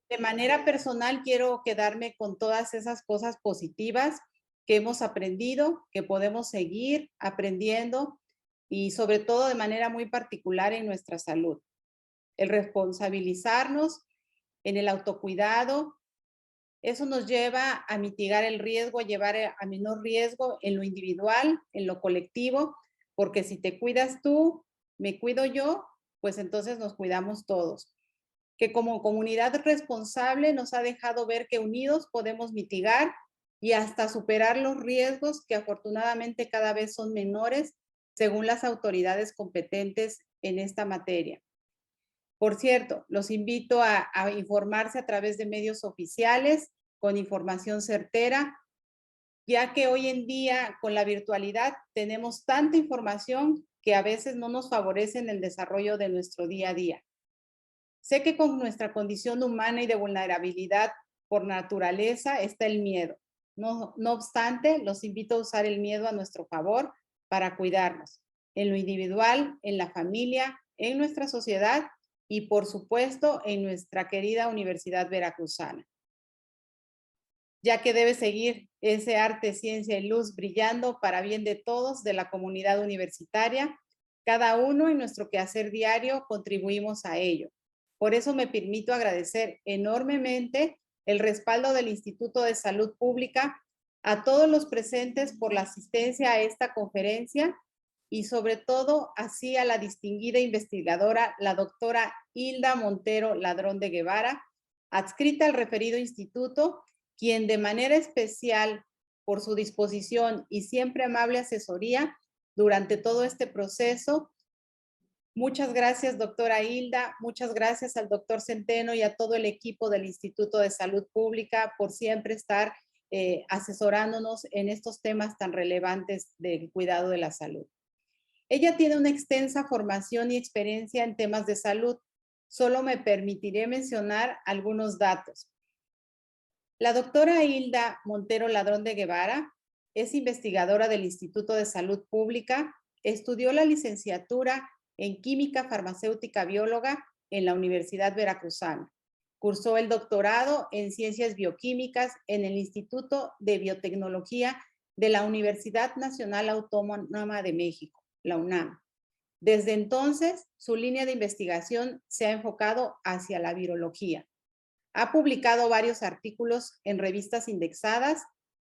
De manera personal, quiero quedarme con todas esas cosas positivas que hemos aprendido, que podemos seguir aprendiendo y sobre todo de manera muy particular en nuestra salud. El responsabilizarnos en el autocuidado, eso nos lleva a mitigar el riesgo, a llevar a menor riesgo en lo individual, en lo colectivo, porque si te cuidas tú, me cuido yo, pues entonces nos cuidamos todos. Que como comunidad responsable nos ha dejado ver que unidos podemos mitigar y hasta superar los riesgos que afortunadamente cada vez son menores según las autoridades competentes en esta materia. Por cierto, los invito a informarse a través de medios oficiales con información certera, ya que hoy en día con la virtualidad tenemos tanta información que a veces no nos favorece en el desarrollo de nuestro día a día. Sé que con nuestra condición humana y de vulnerabilidad por naturaleza está el miedo. No obstante, los invito a usar el miedo a nuestro favor para cuidarnos, en lo individual, en la familia, en nuestra sociedad y, por supuesto, en nuestra querida Universidad Veracruzana, ya que debe seguir ese arte, ciencia y luz brillando para bien de todos, de la comunidad universitaria. Cada uno en nuestro quehacer diario contribuimos a ello. Por eso me permito agradecer enormemente el respaldo del Instituto de Salud Pública, a todos los presentes por la asistencia a esta conferencia y sobre todo así a la distinguida investigadora, la doctora Hilda Montero Ladrón de Guevara, adscrita al referido instituto, quien de manera especial por su disposición y siempre amable asesoría durante todo este proceso. Muchas gracias, doctora Hilda. Muchas gracias al doctor Centeno y a todo el equipo del Instituto de Salud Pública por siempre estar asesorándonos en estos temas tan relevantes del cuidado de la salud. Ella tiene una extensa formación y experiencia en temas de salud. Solo me permitiré mencionar algunos datos. La doctora Hilda Montero Ladrón de Guevara es investigadora del Instituto de Salud Pública, estudió la licenciatura en Química Farmacéutica Bióloga en la Universidad Veracruzana. Cursó el doctorado en Ciencias Bioquímicas en el Instituto de Biotecnología de la Universidad Nacional Autónoma de México, la UNAM. Desde entonces, su línea de investigación se ha enfocado hacia la virología. Ha publicado varios artículos en revistas indexadas,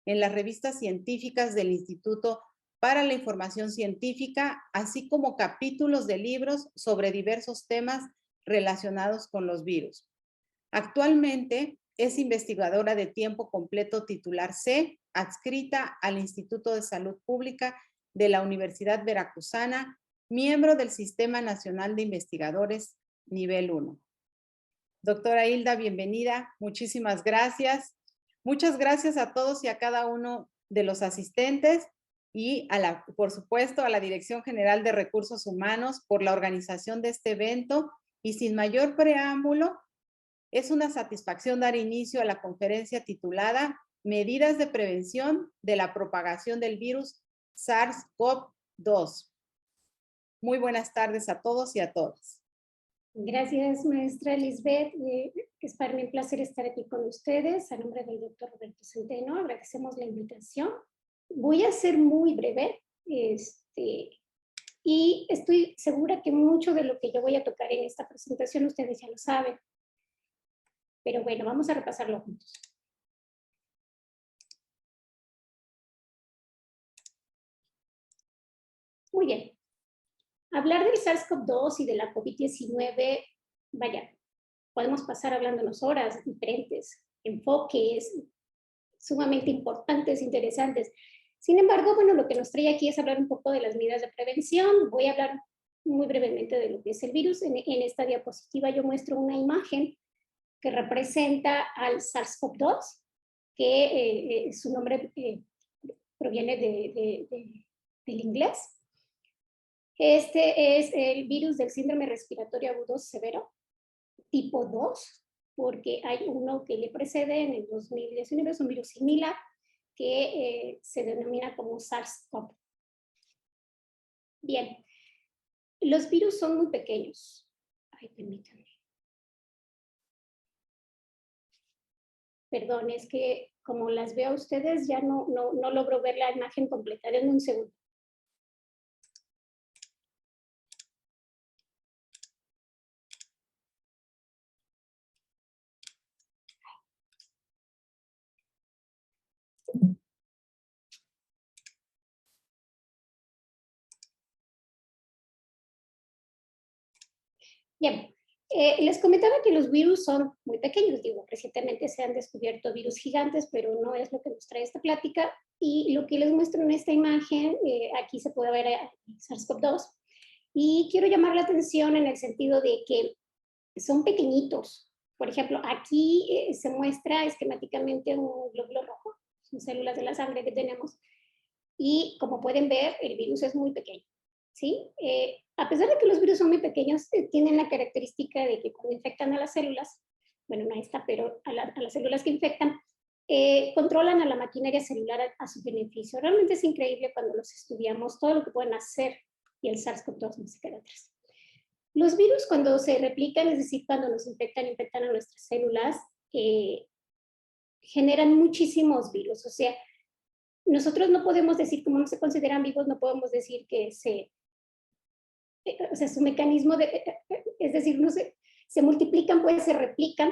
en las revistas científicas del Instituto para la Información Científica, así como capítulos de libros sobre diversos temas relacionados con los virus. Actualmente es investigadora de tiempo completo titular C, adscrita al Instituto de Salud Pública de la Universidad Veracruzana, miembro del Sistema Nacional de Investigadores nivel 1. Doctora Hilda, bienvenida. Muchísimas gracias. Muchas gracias a todos y a cada uno de los asistentes y por supuesto, a la Dirección General de Recursos Humanos por la organización de este evento. Y sin mayor preámbulo, es una satisfacción dar inicio a la conferencia titulada Medidas de Prevención de la Propagación del Virus SARS-CoV-2. Muy buenas tardes a todos y a todas. Gracias, maestra Lisbeth. Es para mí un placer estar aquí con ustedes. A nombre del doctor Roberto Centeno, agradecemos la invitación. Voy a ser muy breve y estoy segura que mucho de lo que yo voy a tocar en esta presentación ustedes ya lo saben. Pero bueno, vamos a repasarlo juntos. Muy bien. Hablar del SARS-CoV-2 y de la COVID-19, vaya, podemos pasar hablándonos horas, diferentes enfoques, sumamente importantes, interesantes. Sin embargo, bueno, lo que nos trae aquí es hablar un poco de las medidas de prevención. Voy a hablar muy brevemente de lo que es el virus. En esta diapositiva yo muestro una imagen que representa al SARS-CoV-2, que su nombre proviene del inglés. Este es el virus del síndrome respiratorio agudo severo, tipo 2, porque hay uno que le precede en el 2019, es un virus similar que se denomina como SARS-CoV. Bien, los virus son muy pequeños. Ay, permítanme. Perdón, es que como las veo a ustedes, ya no logro ver la imagen completa. Denme un segundo. Bien, les comentaba que los virus son muy pequeños. Digo, recientemente se han descubierto virus gigantes, pero no es lo que nos trae esta plática. Y lo que les muestro en esta imagen, aquí se puede ver SARS-CoV-2. Y quiero llamar la atención en el sentido de que son pequeñitos. Por ejemplo, aquí se muestra esquemáticamente un glóbulo rojo, son células de la sangre que tenemos. Y como pueden ver, el virus es muy pequeño. ¿Sí? A pesar de que los virus son muy pequeños, tienen la característica de que cuando infectan a las células, bueno, no a esta, pero a las células que infectan, controlan a la maquinaria celular a su beneficio. Realmente es increíble cuando los estudiamos, todo lo que pueden hacer, y el SARS-CoV-2 no se queda atrás. Los virus cuando se replican, es decir, cuando nos infectan a nuestras células, generan muchísimos virus. O sea, nosotros no podemos decir, como no se consideran vivos, no podemos decir que o sea, su mecanismo es decir, no se multiplican, pues se replican,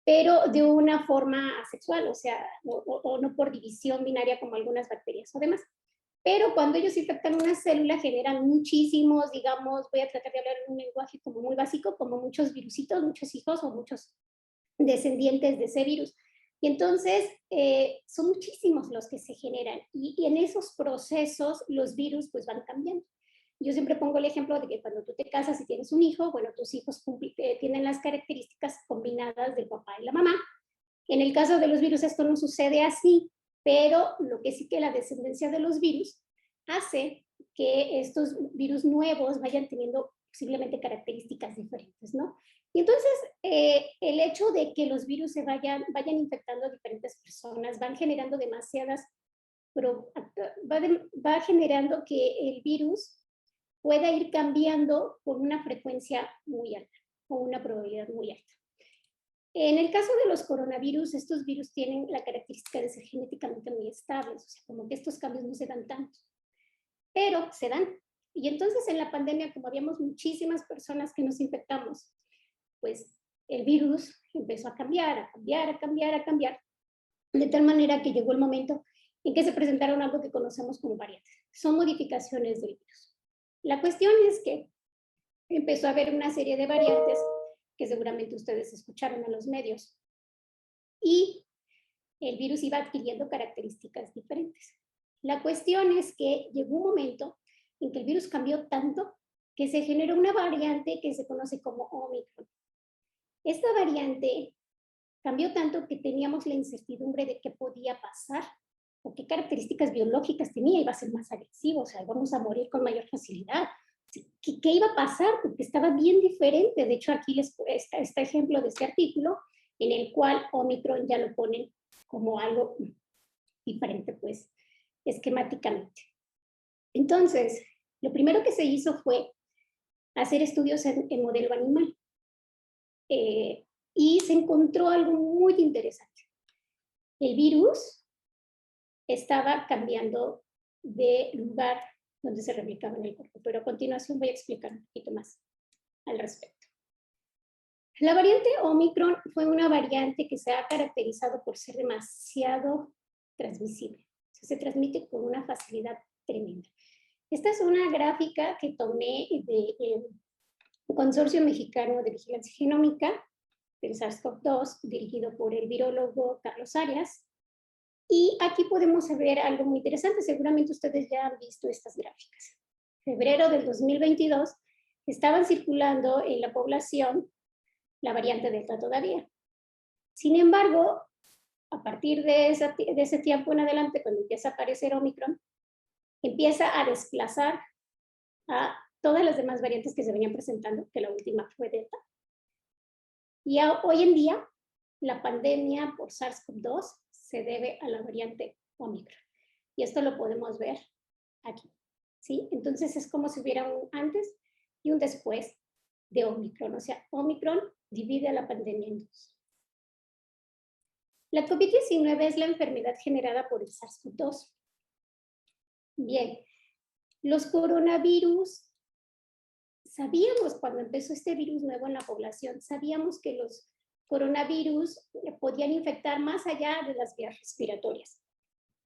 pero de una forma asexual, o sea, o no por división binaria como algunas bacterias o demás. Pero cuando ellos infectan una célula, generan muchísimos, digamos, voy a tratar de hablar en un lenguaje como muy básico, como muchos virusitos, muchos hijos o muchos descendientes de ese virus. Y entonces son muchísimos los que se generan y en esos procesos los virus pues van cambiando. Yo siempre pongo el ejemplo de que cuando tú te casas y tienes un hijo, bueno, tus hijos tienen las características combinadas del papá y la mamá. En el caso de los virus esto no sucede así, pero lo que sí que la descendencia de los virus hace que estos virus nuevos vayan teniendo posiblemente características diferentes, ¿no? Y entonces, el hecho de que los virus se vayan infectando a diferentes personas, van generando demasiadas, va generando que el virus pueda ir cambiando con una frecuencia muy alta o una probabilidad muy alta. En el caso de los coronavirus, estos virus tienen la característica de ser genéticamente muy estables, o sea, como que estos cambios no se dan tanto, pero se dan. Y entonces en la pandemia, como habíamos muchísimas personas que nos infectamos, pues el virus empezó a cambiar, a cambiar, a cambiar, a cambiar, de tal manera que llegó el momento en que se presentaron algo que conocemos como variantes. Son modificaciones del virus. La cuestión es que empezó a haber una serie de variantes que seguramente ustedes escucharon en los medios, y el virus iba adquiriendo características diferentes. La cuestión es que llegó un momento en que el virus cambió tanto que se generó una variante que se conoce como Omicron. Esta variante cambió tanto que teníamos la incertidumbre de qué podía pasar o qué características biológicas tenía. Iba a ser más agresivo, o sea, vamos a morir con mayor facilidad. ¿Qué iba a pasar? Porque estaba bien diferente. De hecho, aquí está este ejemplo de este artículo en el cual Omicron ya lo ponen como algo diferente, pues, esquemáticamente. Entonces, lo primero que se hizo fue hacer estudios en modelo animal. Y se encontró algo muy interesante. El virus estaba cambiando de lugar donde se replicaba en el cuerpo, pero a continuación voy a explicar un poquito más al respecto. La variante Omicron fue una variante que se ha caracterizado por ser demasiado transmisible. Se transmite con una facilidad tremenda. Esta es una gráfica que tomé del Consorcio Mexicano de Vigilancia Genómica del SARS-CoV-2, dirigido por el virólogo Carlos Arias. Y aquí podemos ver algo muy interesante. Seguramente ustedes ya han visto estas gráficas. En febrero del 2022 estaban circulando en la población la variante Delta todavía. Sin embargo, a partir de ese tiempo en adelante, cuando empieza a aparecer Omicron, empieza a desplazar a todas las demás variantes que se venían presentando, que la última fue Delta. Y hoy en día, la pandemia por SARS-CoV-2 se debe a la variante Omicron. Y esto lo podemos ver aquí, ¿sí? Entonces es como si hubiera un antes y un después de Omicron. O sea, Omicron divide a la pandemia en dos. La COVID-19 es la enfermedad generada por el SARS-CoV-2. Bien, los coronavirus, sabíamos cuando empezó este virus nuevo en la población, sabíamos que los coronavirus podían infectar más allá de las vías respiratorias.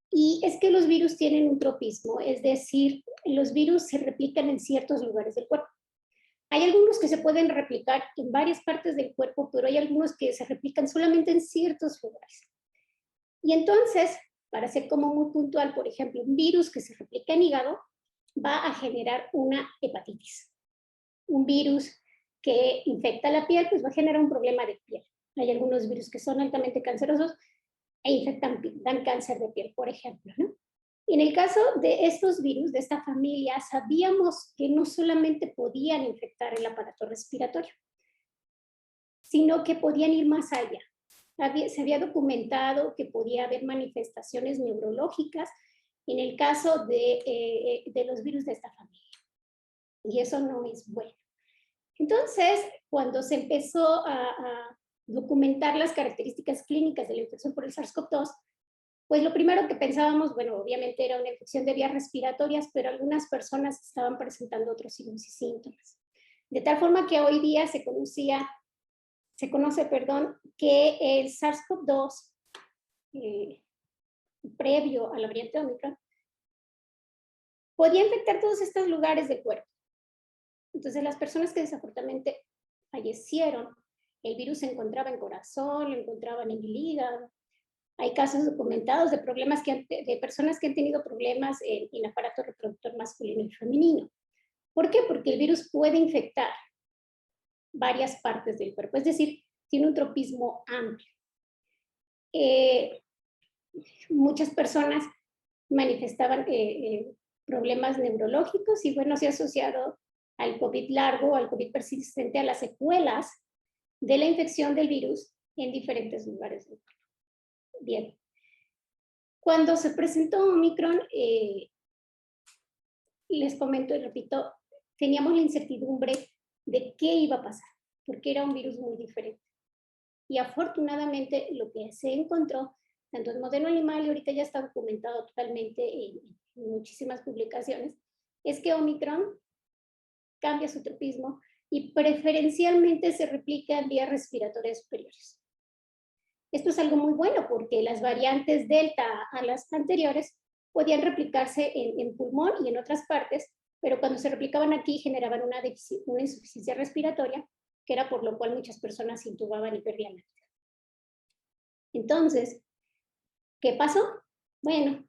Y es que los virus tienen un tropismo, es decir, los virus se replican en ciertos lugares del cuerpo. Hay algunos que se pueden replicar en varias partes del cuerpo, pero hay algunos que se replican solamente en ciertos lugares. Y entonces, para ser como muy puntual, por ejemplo, un virus que se replica en hígado va a generar una hepatitis. Un virus que infecta la piel, pues va a generar un problema de piel. Hay algunos virus que son altamente cancerosos e infectan, dan cáncer de piel, por ejemplo, ¿no? En el caso de estos virus, de esta familia, sabíamos que no solamente podían infectar el aparato respiratorio, sino que podían ir más allá. Se había documentado que podía haber manifestaciones neurológicas en el caso de los virus de esta familia. Y eso no es bueno. Entonces, cuando se empezó a documentar las características clínicas de la infección por el SARS-CoV-2, pues lo primero que pensábamos, bueno, obviamente era una infección de vías respiratorias, pero algunas personas estaban presentando otros signos y síntomas. De tal forma que hoy día se conoce, que el SARS-CoV-2, previo a la variante Omicron, podía infectar todos estos lugares del cuerpo. Entonces, las personas que desafortunadamente fallecieron, el virus se encontraba en corazón, lo encontraban en el hígado. Hay casos documentados de problemas de personas que han tenido problemas en el aparato reproductor masculino y femenino. ¿Por qué? Porque el virus puede infectar varias partes del cuerpo, es decir, tiene un tropismo amplio. Muchas personas manifestaban problemas neurológicos y bueno, se ha asociado al COVID largo, al COVID persistente, a las secuelas de la infección del virus en diferentes lugares del cuerpo. Bien. Cuando se presentó Omicron, les comento y repito, teníamos la incertidumbre de qué iba a pasar, porque era un virus muy diferente. Y afortunadamente lo que se encontró, tanto en modelo animal y ahorita ya está documentado totalmente en muchísimas publicaciones, es que Omicron cambia su tropismo y preferencialmente se replica en vías respiratorias superiores. Esto es algo muy bueno porque las variantes Delta a las anteriores podían replicarse en pulmón y en otras partes, pero cuando se replicaban aquí generaban una insuficiencia respiratoria, que era por lo cual muchas personas se intubaban y perdían la vida. Entonces, ¿qué pasó? Bueno,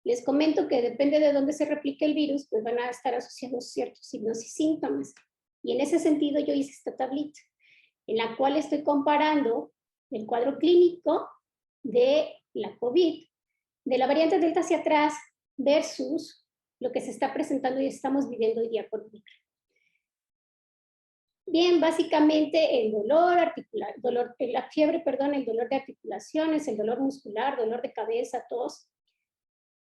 les comento que depende de dónde se replique el virus, pues van a estar asociados ciertos signos y síntomas. Y en ese sentido yo hice esta tablita, en la cual estoy comparando el cuadro clínico de la COVID, de la variante Delta hacia atrás, versus lo que se está presentando y estamos viviendo hoy día con Omicron. Bien, básicamente el dolor articular, la fiebre, perdón, el dolor de articulaciones, el dolor muscular, dolor de cabeza, tos,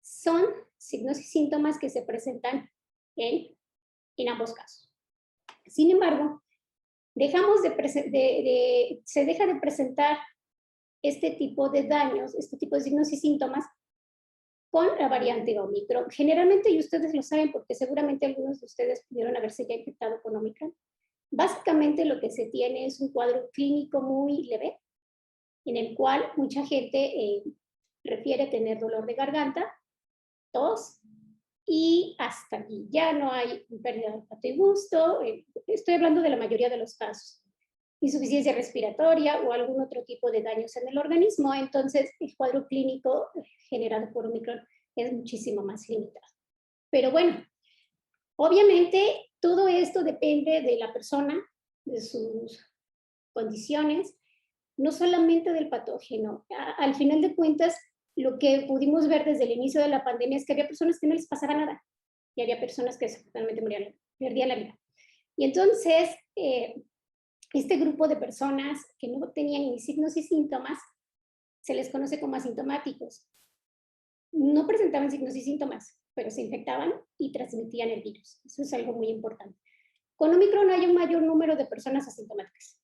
son signos y síntomas que se presentan en ambos casos. Sin embargo, se deja de presentar este tipo de daños, este tipo de signos y síntomas con la variante Omicron. Generalmente, y ustedes lo saben porque seguramente algunos de ustedes pudieron haberse ya infectado con Omicron, básicamente lo que se tiene es un cuadro clínico muy leve, en el cual mucha gente refiere tener dolor de garganta, tos, y hasta aquí. Ya no hay pérdida de olfato y gusto. Estoy hablando de la mayoría de los casos. Insuficiencia respiratoria o algún otro tipo de daños en el organismo. Entonces, el cuadro clínico generado por Omicron es muchísimo más limitado. Pero bueno, obviamente todo esto depende de la persona, de sus condiciones, no solamente del patógeno. Al final de cuentas, lo que pudimos ver desde el inicio de la pandemia es que había personas que no les pasaba nada y había personas que totalmente perdían la vida. Y entonces, este grupo de personas que no tenían ni signos y síntomas, se les conoce como asintomáticos. No presentaban signos y síntomas, pero se infectaban y transmitían el virus. Eso es algo muy importante. Con Omicron hay un mayor número de personas asintomáticas,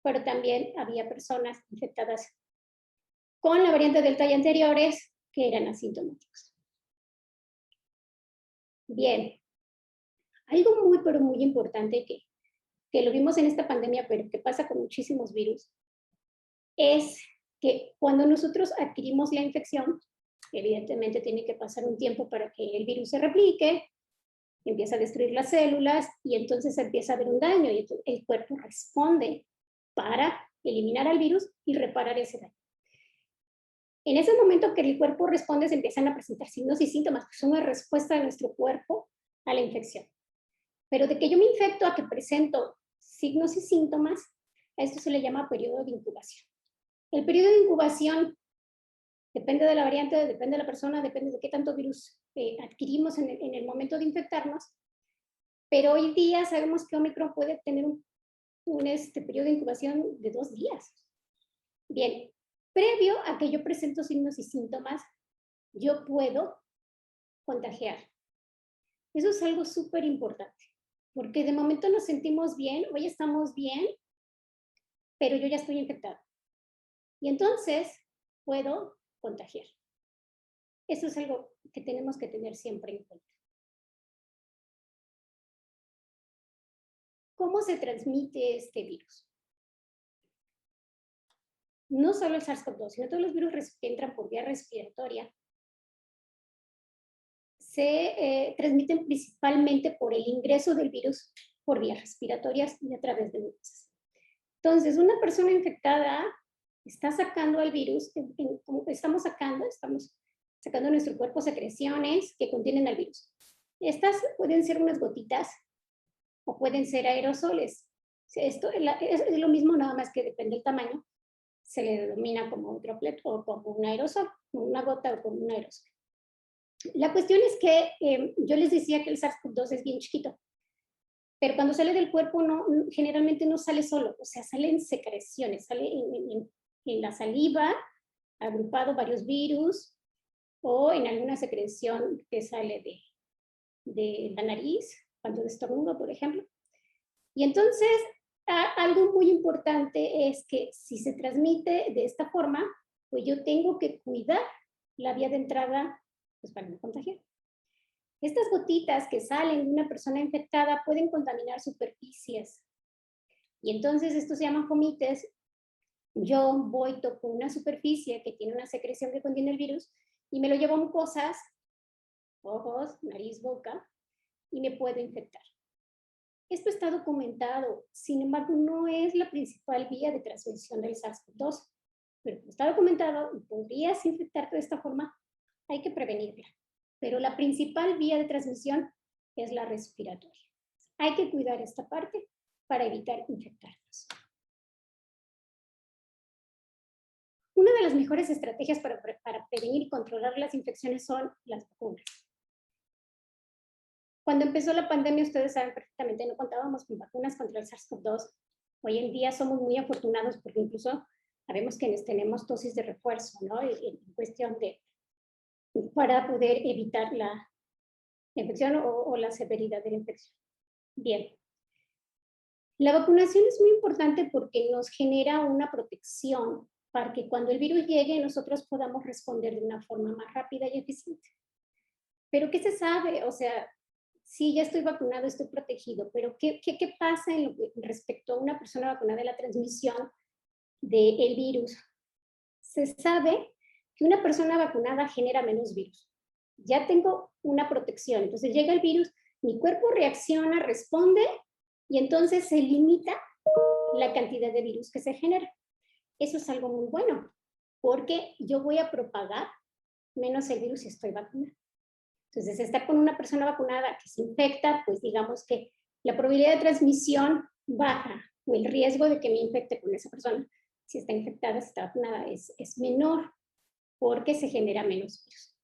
pero también había personas infectadas con la variante Delta y anteriores que eran asintomáticos. Bien, algo muy, pero muy importante que lo vimos en esta pandemia, pero que pasa con muchísimos virus, es que cuando nosotros adquirimos la infección, evidentemente tiene que pasar un tiempo para que el virus se replique, empieza a destruir las células y entonces empieza a haber un daño y el cuerpo responde para eliminar al virus y reparar ese daño. En ese momento que el cuerpo responde, se empiezan a presentar signos y síntomas, que son una respuesta de nuestro cuerpo a la infección. Pero de que yo me infecto a que presento signos y síntomas, a esto se le llama periodo de incubación. El periodo de incubación depende de la variante, depende de la persona, depende de qué tanto virus adquirimos en el momento de infectarnos, pero hoy día sabemos que Omicron puede tener un periodo de incubación de 2 días. Bien, previo a que yo presento signos y síntomas, yo puedo contagiar. Eso es algo súper importante, porque de momento nos sentimos bien, hoy estamos bien, pero yo ya estoy infectada. Y entonces puedo contagiar. Eso es algo que tenemos que tener siempre en cuenta. ¿Cómo se transmite este virus? No solo el SARS-CoV-2, sino todos los virus que entran por vía respiratoria se transmiten principalmente por el ingreso del virus por vías respiratorias y a través de mucosas. Entonces, una persona infectada está sacando al virus, estamos sacando de nuestro cuerpo secreciones que contienen al virus. Estas pueden ser unas gotitas o pueden ser aerosoles. Esto es lo mismo, nada más que depende del tamaño. Se le denomina como un droplet o como un aerosol, como una gota o como un aerosol. La cuestión es que yo les decía que el SARS-CoV-2 es bien chiquito, pero cuando sale del cuerpo generalmente no sale solo, o sea, sale en secreciones, sale en la saliva, agrupado varios virus, o en alguna secreción que sale de la nariz, cuando estornudo, por ejemplo. Y entonces, algo muy importante es que si se transmite de esta forma, pues yo tengo que cuidar la vía de entrada pues, para no contagiar. Estas gotitas que salen de una persona infectada pueden contaminar superficies. Y entonces esto se llama fomites. Yo voy, toco una superficie que tiene una secreción que contiene el virus y me lo llevo a mucosas, ojos, nariz, boca, y me puedo infectar. Esto está documentado, sin embargo, no es la principal vía de transmisión del SARS-CoV-2, pero está documentado y podrías infectarte de esta forma, hay que prevenirla. Pero la principal vía de transmisión es la respiratoria. Hay que cuidar esta parte para evitar infectarnos. Una de las mejores estrategias para prevenir y controlar las infecciones son las vacunas. Cuando empezó la pandemia, ustedes saben perfectamente, no contábamos con vacunas contra el SARS-CoV-2. Hoy en día somos muy afortunados porque incluso sabemos que tenemos dosis de refuerzo, ¿no? En cuestión para poder evitar la infección o la severidad de la infección. Bien. La vacunación es muy importante porque nos genera una protección para que cuando el virus llegue nosotros podamos responder de una forma más rápida y eficiente. Pero ¿qué se sabe? O sea, sí, ya estoy vacunado, estoy protegido, pero ¿qué pasa respecto a una persona vacunada de la transmisión del virus? Se sabe que una persona vacunada genera menos virus. Ya tengo una protección, entonces llega el virus, mi cuerpo reacciona, responde y entonces se limita la cantidad de virus que se genera. Eso es algo muy bueno, porque yo voy a propagar menos el virus si estoy vacunada. Entonces, estar con una persona vacunada que se infecta, pues digamos que la probabilidad de transmisión baja o el riesgo de que me infecte con esa persona, si está infectada, si está vacunada, es menor porque se genera menos virus.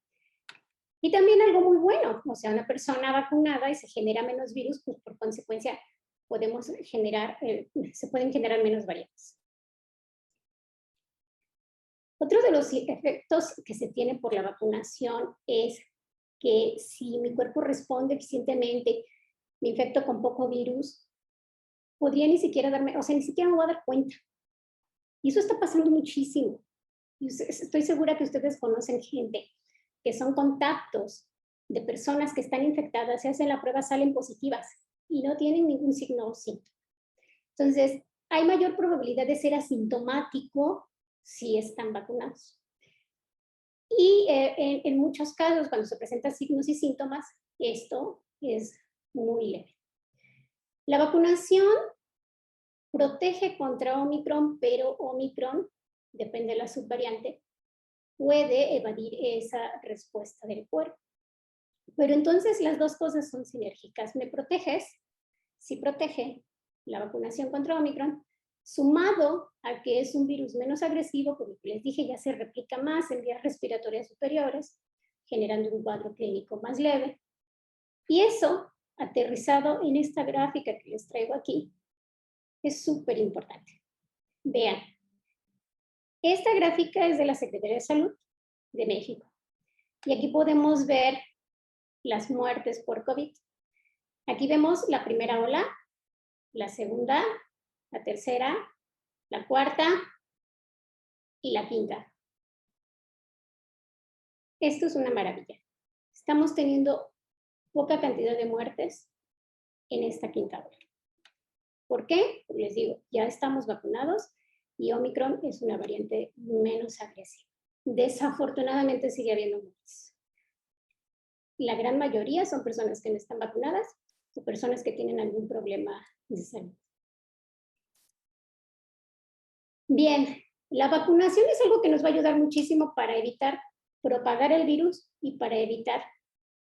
Y también algo muy bueno, o sea, una persona vacunada y se genera menos virus, pues por consecuencia se pueden generar menos variantes. Otro de los efectos que se tiene por la vacunación es que si mi cuerpo responde eficientemente, me infecto con poco virus, podría ni siquiera me voy a dar cuenta. Y eso está pasando muchísimo. Y estoy segura que ustedes conocen gente que son contactos de personas que están infectadas, se hacen la prueba, salen positivas y no tienen ningún signo o síntoma. Entonces, hay mayor probabilidad de ser asintomático si están vacunados. Y en muchos casos, cuando se presentan signos y síntomas, esto es muy leve. La vacunación protege contra Omicron, pero Omicron, depende de la subvariante, puede evadir esa respuesta del cuerpo. Pero entonces las dos cosas son sinérgicas. Me proteges, sí protege la vacunación contra Omicron, sumado a que es un virus menos agresivo, como les dije, ya se replica más en vías respiratorias superiores, generando un cuadro clínico más leve. Y eso, aterrizado en esta gráfica que les traigo aquí, es súper importante. Vean, esta gráfica es de la Secretaría de Salud de México. Y aquí podemos ver las muertes por COVID. Aquí vemos la primera ola, la segunda, la tercera, la cuarta y la quinta. Esto es una maravilla. Estamos teniendo poca cantidad de muertes en esta quinta ola. ¿Por qué? Pues les digo, ya estamos vacunados y Omicron es una variante menos agresiva. Desafortunadamente sigue habiendo muertes. La gran mayoría son personas que no están vacunadas o personas que tienen algún problema de salud. Bien, la vacunación es algo que nos va a ayudar muchísimo para evitar propagar el virus y para evitar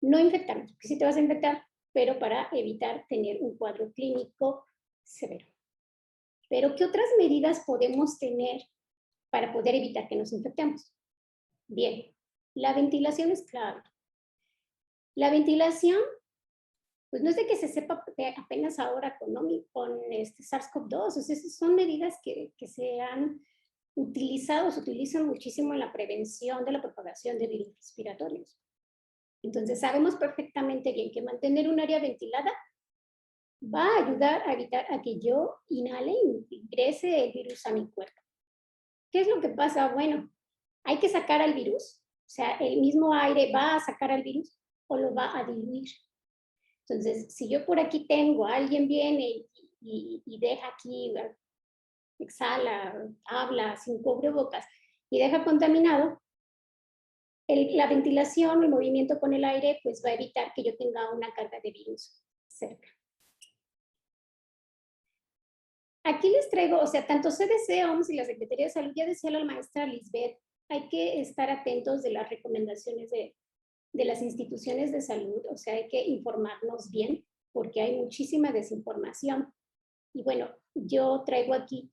no infectarnos, porque sí te vas a infectar, pero para evitar tener un cuadro clínico severo. Pero, ¿qué otras medidas podemos tener para poder evitar que nos infectemos? Bien, la ventilación es clave. La ventilación, pues no es de que se sepa apenas ahora con SARS-CoV-2, o sea, son medidas que se han utilizado, se utilizan muchísimo en la prevención de la propagación de virus respiratorios. Entonces, sabemos perfectamente bien que mantener un área ventilada va a ayudar a evitar a que yo inhale e ingrese el virus a mi cuerpo. ¿Qué es lo que pasa? Bueno, hay que sacar al virus, o sea, el mismo aire va a sacar al virus o lo va a diluir. Entonces, si yo por aquí tengo, alguien viene y deja aquí, exhala, habla sin cubrebocas y deja contaminado, la ventilación, el movimiento con el aire, pues va a evitar que yo tenga una carga de virus cerca. Aquí les traigo, o sea, tanto CDC, OMS y la Secretaría de Salud, ya decía la maestra Lisbeth, hay que estar atentos de las recomendaciones de las instituciones de salud, o sea, hay que informarnos bien, porque hay muchísima desinformación. Y bueno, yo traigo aquí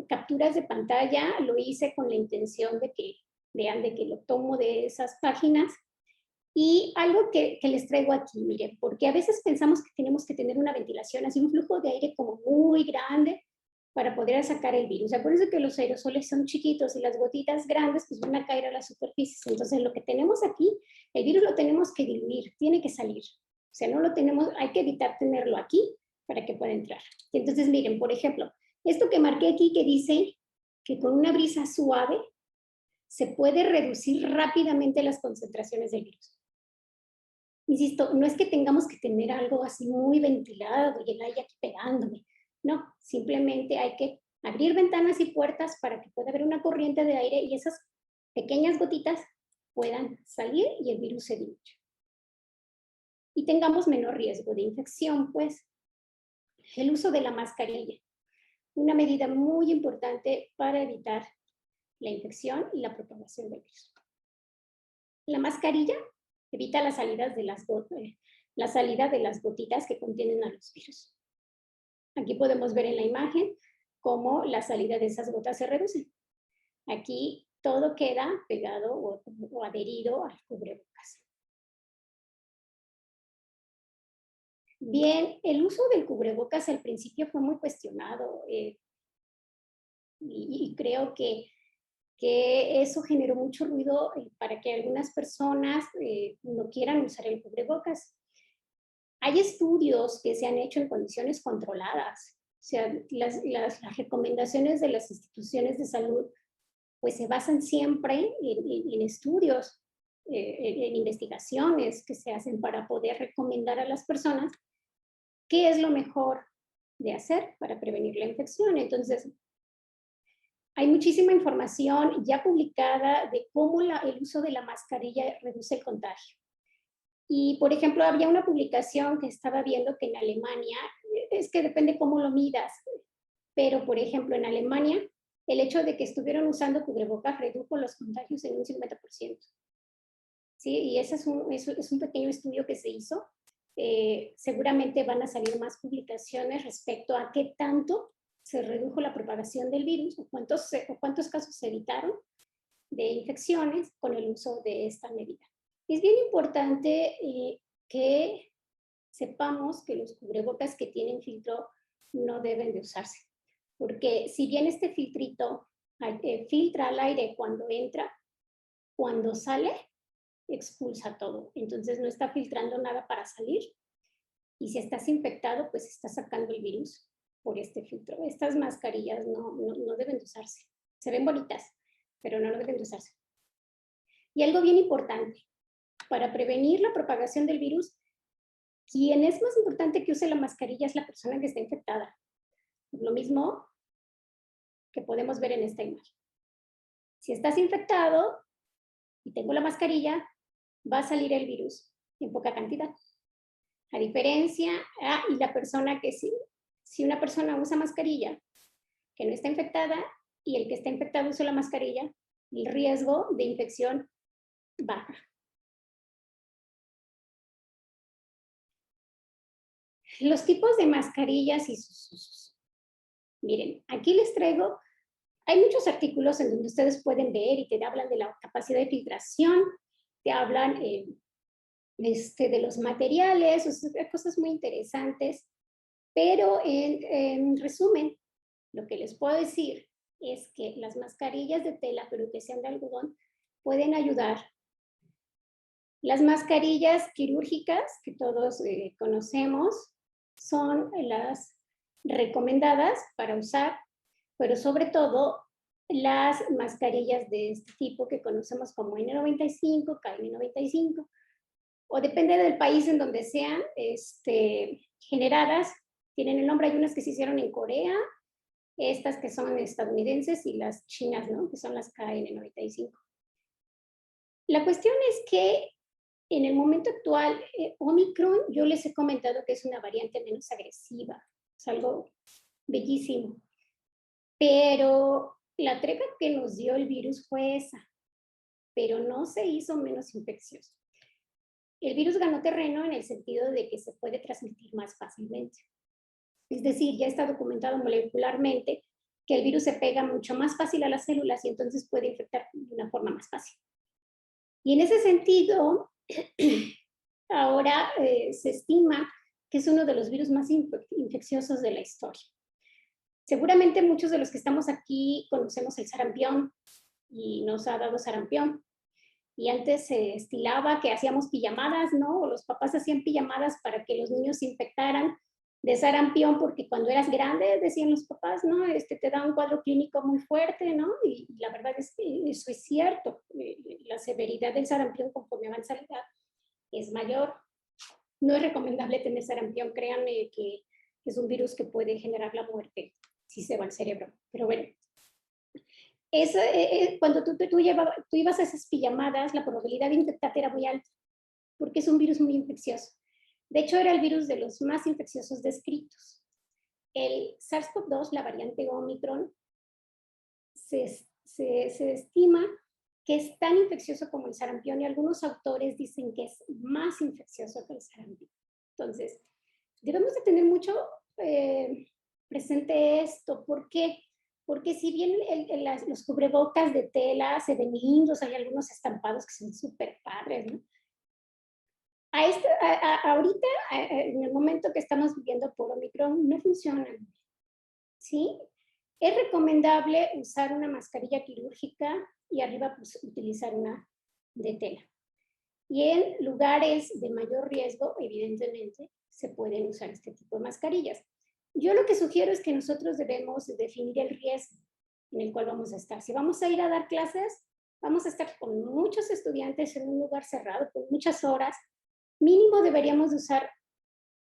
capturas de pantalla, lo hice con la intención de que vean de que lo tomo de esas páginas. Y algo que les traigo aquí, miren, porque a veces pensamos que tenemos que tener una ventilación, así un flujo de aire como muy grande para poder sacar el virus. Acuérdense que los aerosoles son chiquitos y las gotitas grandes pues van a caer a las superficies. Entonces lo que tenemos aquí, el virus lo tenemos que diluir, tiene que salir. O sea, no lo tenemos, hay que evitar tenerlo aquí para que pueda entrar. Entonces miren, por ejemplo, esto que marqué aquí que dice que con una brisa suave se puede reducir rápidamente las concentraciones del virus. Insisto, no es que tengamos que tener algo así muy ventilado y el aire aquí pegándome. No, simplemente hay que abrir ventanas y puertas para que pueda haber una corriente de aire y esas pequeñas gotitas puedan salir y el virus se diluya. Y tengamos menor riesgo de infección, pues. El uso de la mascarilla, una medida muy importante para evitar la infección y la propagación del virus. La mascarilla evita la salida de las gotitas que contienen a los virus. Aquí podemos ver en la imagen cómo la salida de esas gotas se reduce. Aquí todo queda pegado o adherido al cubrebocas. Bien, el uso del cubrebocas al principio fue muy cuestionado y creo que eso generó mucho ruido para que algunas personas no quieran usar el cubrebocas. Hay estudios que se han hecho en condiciones controladas, o sea, las recomendaciones de las instituciones de salud pues se basan siempre en estudios, en investigaciones que se hacen para poder recomendar a las personas qué es lo mejor de hacer para prevenir la infección. Entonces, hay muchísima información ya publicada de cómo el uso de la mascarilla reduce el contagio. Y, por ejemplo, había una publicación que estaba viendo que en Alemania, es que depende cómo lo midas, pero, por ejemplo, en Alemania, el hecho de que estuvieron usando cubrebocas redujo los contagios en un 50%. ¿Sí? Y ese es un pequeño estudio que se hizo. Seguramente van a salir más publicaciones respecto a qué tanto se redujo la propagación del virus o cuántos casos se evitaron de infecciones con el uso de esta medida. Es bien importante que sepamos que los cubrebocas que tienen filtro no deben de usarse, porque si bien este filtrito filtra al aire cuando entra, cuando sale, expulsa todo. Entonces no está filtrando nada para salir. Y si estás infectado, pues está sacando el virus por este filtro. Estas mascarillas no deben de usarse. Se ven bonitas, pero no deben de usarse. Y algo bien importante, para prevenir la propagación del virus, quien es más importante que use la mascarilla es la persona que está infectada. Lo mismo que podemos ver en esta imagen. Si estás infectado y tengo la mascarilla, va a salir el virus en poca cantidad. A diferencia, y la persona que sí, si una persona usa mascarilla que no está infectada y el que está infectado usa la mascarilla, el riesgo de infección baja. Los tipos de mascarillas y sus usos. Miren, aquí les traigo, hay muchos artículos en donde ustedes pueden ver y te hablan de la capacidad de filtración, te hablan de los materiales, o sea, cosas muy interesantes, pero en resumen, lo que les puedo decir es que las mascarillas de tela, pero que sean de algodón, pueden ayudar. Las mascarillas quirúrgicas que todos conocemos son las recomendadas para usar, pero sobre todo las mascarillas de este tipo que conocemos como N95, KN95, o depende del país en donde sean generadas, tienen el nombre, hay unas que se hicieron en Corea, estas que son estadounidenses y las chinas, ¿no? Que son las KN95. La cuestión es que en el momento actual, Omicron, yo les he comentado que es una variante menos agresiva, es algo bellísimo, pero la trega que nos dio el virus fue esa, pero no se hizo menos infeccioso. El virus ganó terreno en el sentido de que se puede transmitir más fácilmente. Es decir, ya está documentado molecularmente que el virus se pega mucho más fácil a las células y entonces puede infectar de una forma más fácil. Y en ese sentido, ahora se estima que es uno de los virus más infecciosos de la historia. Seguramente muchos de los que estamos aquí conocemos el sarampión y nos ha dado sarampión. Y antes se estilaba que hacíamos pijamadas, ¿no? O los papás hacían pijamadas para que los niños se infectaran de sarampión, porque cuando eras grande, decían los papás, ¿no? Te da un cuadro clínico muy fuerte, ¿no? Y la verdad es que eso es cierto. La severidad del sarampión conforme avanza la edad es mayor. No es recomendable tener sarampión, créanme que es un virus que puede generar la muerte si se va al cerebro. Pero bueno, cuando tú ibas a esas pijamadas, la probabilidad de infectarte era muy alta, porque es un virus muy infeccioso. De hecho, era el virus de los más infecciosos descritos. El SARS-CoV-2, la variante Omicron, se estima que es tan infeccioso como el sarampión y algunos autores dicen que es más infeccioso que el sarampión. Entonces, debemos de tener mucho presente esto. ¿Por qué? Porque si bien los cubrebocas de tela se ven lindos, hay algunos estampados que son súper padres, ¿no? Ahorita, en el momento que estamos viviendo por Omicron, no funcionan, ¿sí? Es recomendable usar una mascarilla quirúrgica y arriba pues, utilizar una de tela. Y en lugares de mayor riesgo, evidentemente, se pueden usar este tipo de mascarillas. Yo lo que sugiero es que nosotros debemos definir el riesgo. en el cual vamos a estar. Si vamos a ir a dar clases, vamos a estar con muchos estudiantes en un lugar cerrado, con muchas horas. Mínimo deberíamos de usar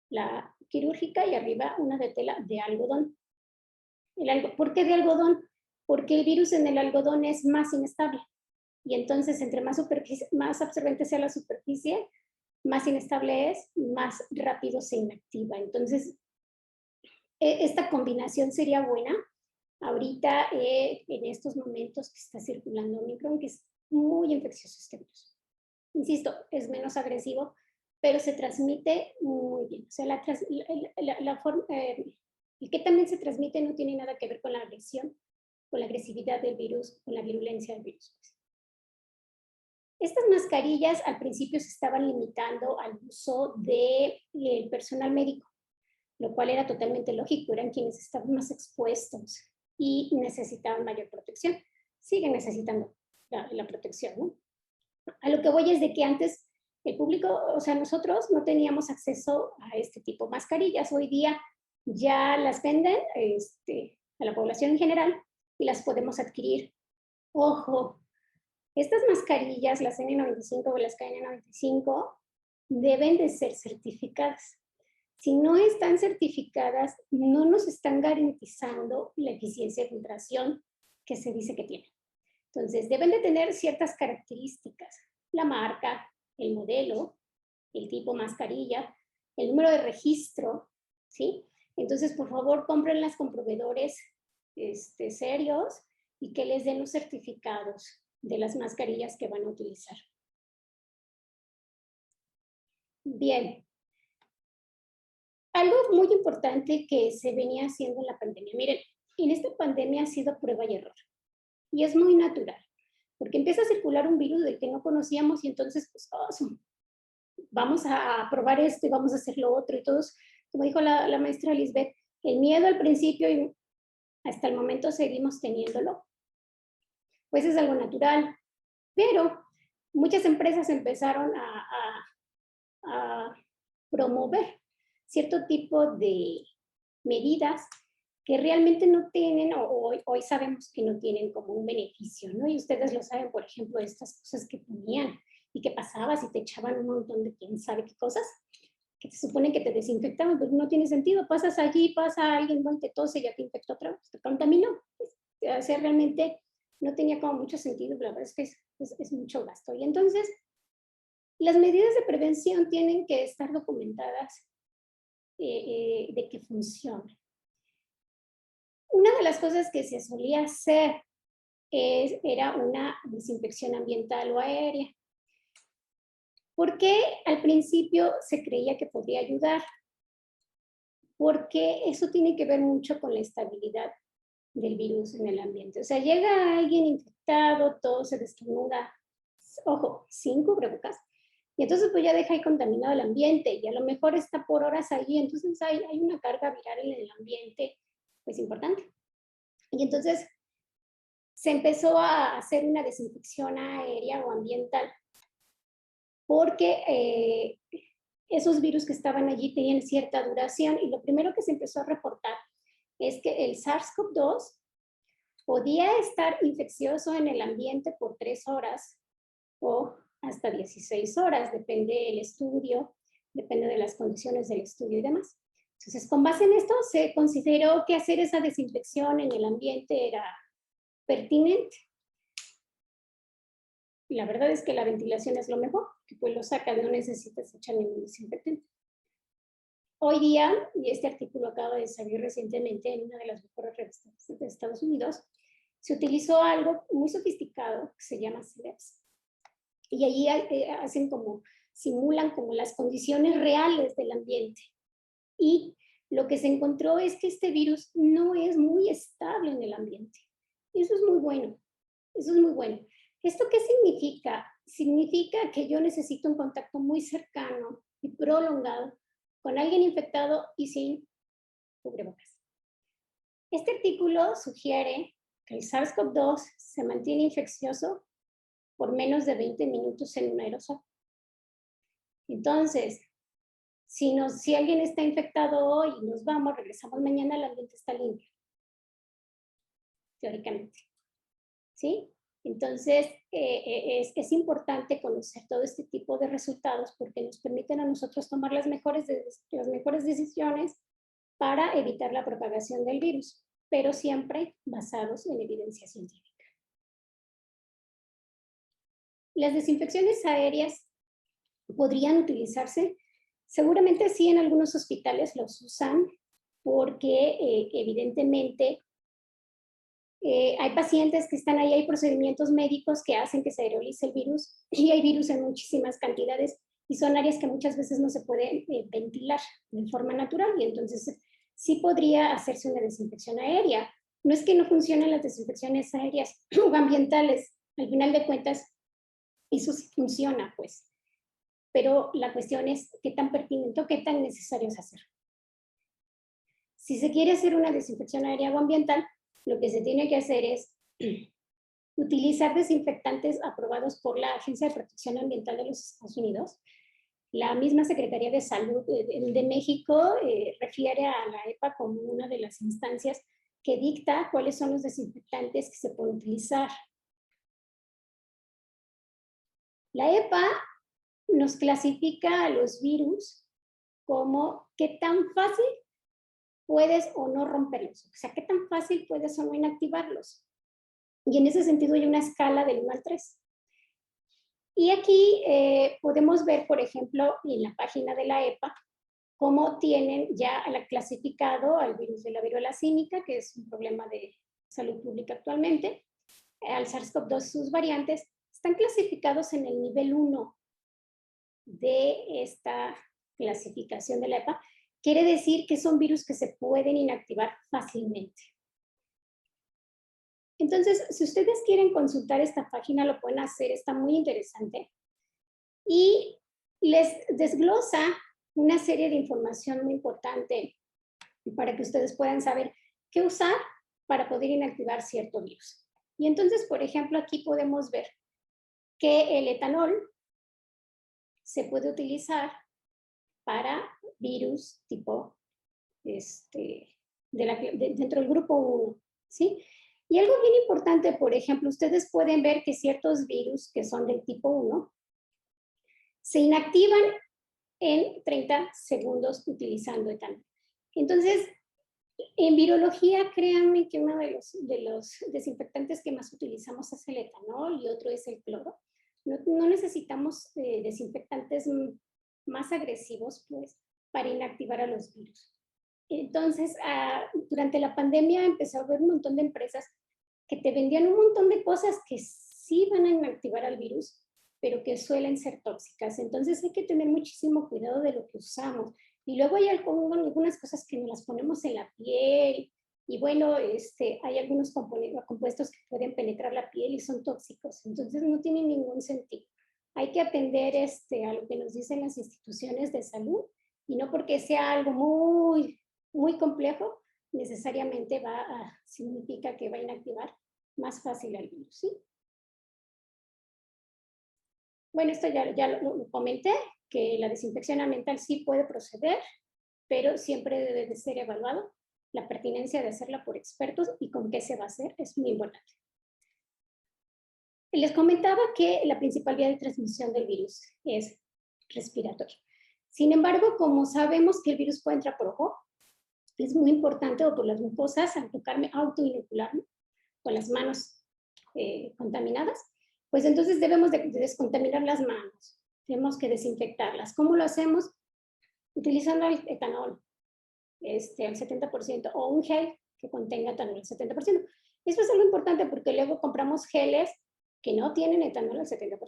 la quirúrgica y arriba una de tela de algodón. ¿Por qué de algodón? Porque el virus en el algodón es más inestable. Y entonces, entre más absorbente sea la superficie, más inestable es, más rápido se inactiva. Entonces, esta combinación sería buena. Ahorita, en estos momentos que está circulando Omicron, que es muy infeccioso este virus. Insisto, es menos agresivo, pero se transmite muy bien. O sea, el que también se transmite no tiene nada que ver con la agresión, con la agresividad del virus, con la virulencia del virus. Estas mascarillas al principio se estaban limitando al uso del personal médico, lo cual era totalmente lógico, eran quienes estaban más expuestos y necesitaban mayor protección. Siguen necesitando la protección, ¿no? A lo que voy es de que antes el público, o sea, nosotros no teníamos acceso a este tipo de mascarillas. Hoy día ya las venden a la población en general y las podemos adquirir. Ojo, estas mascarillas, las N95 o las KN95, deben de ser certificadas. Si no están certificadas, no nos están garantizando la eficiencia de filtración que se dice que tienen. Entonces, deben de tener ciertas características, la marca, el modelo, el tipo mascarilla, el número de registro, ¿sí? Entonces, por favor, cómprenlas con proveedores serios y que les den los certificados de las mascarillas que van a utilizar. Bien. Algo muy importante que se venía haciendo en la pandemia. Miren, en esta pandemia ha sido prueba y error. Y es muy natural, porque empieza a circular un virus del que no conocíamos y entonces, pues, vamos a probar esto y vamos a hacer lo otro. Y todos, como dijo la maestra Lisbeth, el miedo al principio y hasta el momento seguimos teniéndolo, pues es algo natural. Pero muchas empresas empezaron a promover cierto tipo de medidas que realmente no tienen, o hoy sabemos que no tienen como un beneficio, ¿no? Y ustedes lo saben, por ejemplo, estas cosas que ponían y que pasabas y te echaban un montón de quién sabe qué cosas, que te suponen que te desinfectaban, pues no tiene sentido. Pasas allí, pasa alguien, te tose y ya te infectó otra vez, te contaminó. O sea, realmente no tenía como mucho sentido, la verdad es que es mucho gasto. Y entonces, las medidas de prevención tienen que estar documentadas de que funcione. Una de las cosas que se solía hacer era una desinfección ambiental o aérea. ¿Por qué al principio se creía que podría ayudar? Porque eso tiene que ver mucho con la estabilidad del virus en el ambiente. O sea, llega alguien infectado, todo se estornuda, ojo, sin cubrebocas, y entonces pues ya deja ahí contaminado el ambiente y a lo mejor está por horas allí, entonces hay una carga viral en el ambiente pues importante. Y entonces se empezó a hacer una desinfección aérea o ambiental porque esos virus que estaban allí tenían cierta duración y lo primero que se empezó a reportar es que el SARS-CoV-2 podía estar infeccioso en el ambiente por 3 horas o hasta 16 horas, depende del estudio, depende de las condiciones del estudio y demás. Entonces, con base en esto, se consideró que hacer esa desinfección en el ambiente era pertinente. Y la verdad es que la ventilación es lo mejor, que pues lo saca, no necesitas echar ningún desinfectante. Hoy día, y este artículo acaba de salir recientemente en una de las mejores revistas de Estados Unidos, se utilizó algo muy sofisticado que se llama CELEPS. Y allí hacen simulan como las condiciones reales del ambiente. Y lo que se encontró es que este virus no es muy estable en el ambiente. Y eso es muy bueno. Eso es muy bueno. ¿Esto qué significa? Significa que yo necesito un contacto muy cercano y prolongado con alguien infectado y sin cubrebocas. Este artículo sugiere que el SARS-CoV-2 se mantiene infeccioso por menos de 20 minutos en un aerosol. Entonces, si alguien está infectado hoy y nos vamos, regresamos mañana, el ambiente está limpio. teóricamente. ¿Sí? Entonces, es importante conocer todo este tipo de resultados porque nos permiten a nosotros tomar las mejores decisiones para evitar la propagación del virus, pero siempre basados en evidencia científica. Las desinfecciones aéreas podrían utilizarse, seguramente sí en algunos hospitales los usan porque evidentemente hay pacientes que están ahí, hay procedimientos médicos que hacen que se aerolice el virus y hay virus en muchísimas cantidades y son áreas que muchas veces no se pueden ventilar de forma natural y entonces sí podría hacerse una desinfección aérea. No es que no funcionen las desinfecciones aéreas o ambientales, al final de cuentas eso sí funciona, pues. Pero la cuestión es qué tan pertinente o qué tan necesario es hacer. Si se quiere hacer una desinfección aérea o ambiental, lo que se tiene que hacer es utilizar desinfectantes aprobados por la Agencia de Protección Ambiental de los Estados Unidos. La misma Secretaría de Salud de México refiere a la EPA como una de las instancias que dicta cuáles son los desinfectantes que se pueden utilizar. La EPA nos clasifica a los virus como qué tan fácil puedes o no romperlos, o sea, qué tan fácil puedes o no inactivarlos. Y en ese sentido hay una escala del 1 al 3. Y aquí podemos ver, por ejemplo, en la página de la EPA, cómo tienen ya clasificado al virus de la viruela símica, que es un problema de salud pública actualmente, al SARS-CoV-2 y sus variantes, están clasificados en el nivel 1 de esta clasificación de la EPA. Quiere decir que son virus que se pueden inactivar fácilmente. Entonces, si ustedes quieren consultar esta página, lo pueden hacer, está muy interesante. Y les desglosa una serie de información muy importante para que ustedes puedan saber qué usar para poder inactivar cierto virus. Y entonces, por ejemplo, aquí podemos ver que el etanol se puede utilizar para virus tipo dentro del grupo 1, ¿sí? Y algo bien importante, por ejemplo, ustedes pueden ver que ciertos virus que son del tipo 1 se inactivan en 30 segundos utilizando etanol. Entonces, en virología, créanme que uno de los desinfectantes que más utilizamos es el etanol y otro es el cloro. No necesitamos desinfectantes más agresivos, pues, para inactivar a los virus. Entonces, durante la pandemia empezó a haber un montón de empresas que te vendían un montón de cosas que sí van a inactivar al virus, pero que suelen ser tóxicas. Entonces hay que tener muchísimo cuidado de lo que usamos. Y luego hay algunas cosas que nos las ponemos en la piel. Y bueno, hay algunos compuestos que pueden penetrar la piel y son tóxicos. Entonces no tiene ningún sentido. Hay que atender a lo que nos dicen las instituciones de salud y no porque sea algo muy, muy complejo, necesariamente significa que va a inactivar más fácil al virus, ¿sí? Bueno, esto ya lo comenté, que la desinfección ambiental sí puede proceder, pero siempre debe de ser evaluado la pertinencia de hacerla por expertos y con qué se va a hacer es muy importante. Les comentaba que la principal vía de transmisión del virus es respiratorio. Sin embargo, como sabemos que el virus puede entrar por ojo, es muy importante, o por las mucosas, al tocarme, autoinocularme con las manos contaminadas, pues entonces debemos de descontaminar las manos, tenemos que desinfectarlas. ¿Cómo lo hacemos? Utilizando el etanol al 70% o un gel que contenga etanol al 70%. Esto es algo importante porque luego compramos geles que no tienen etanol al 70%.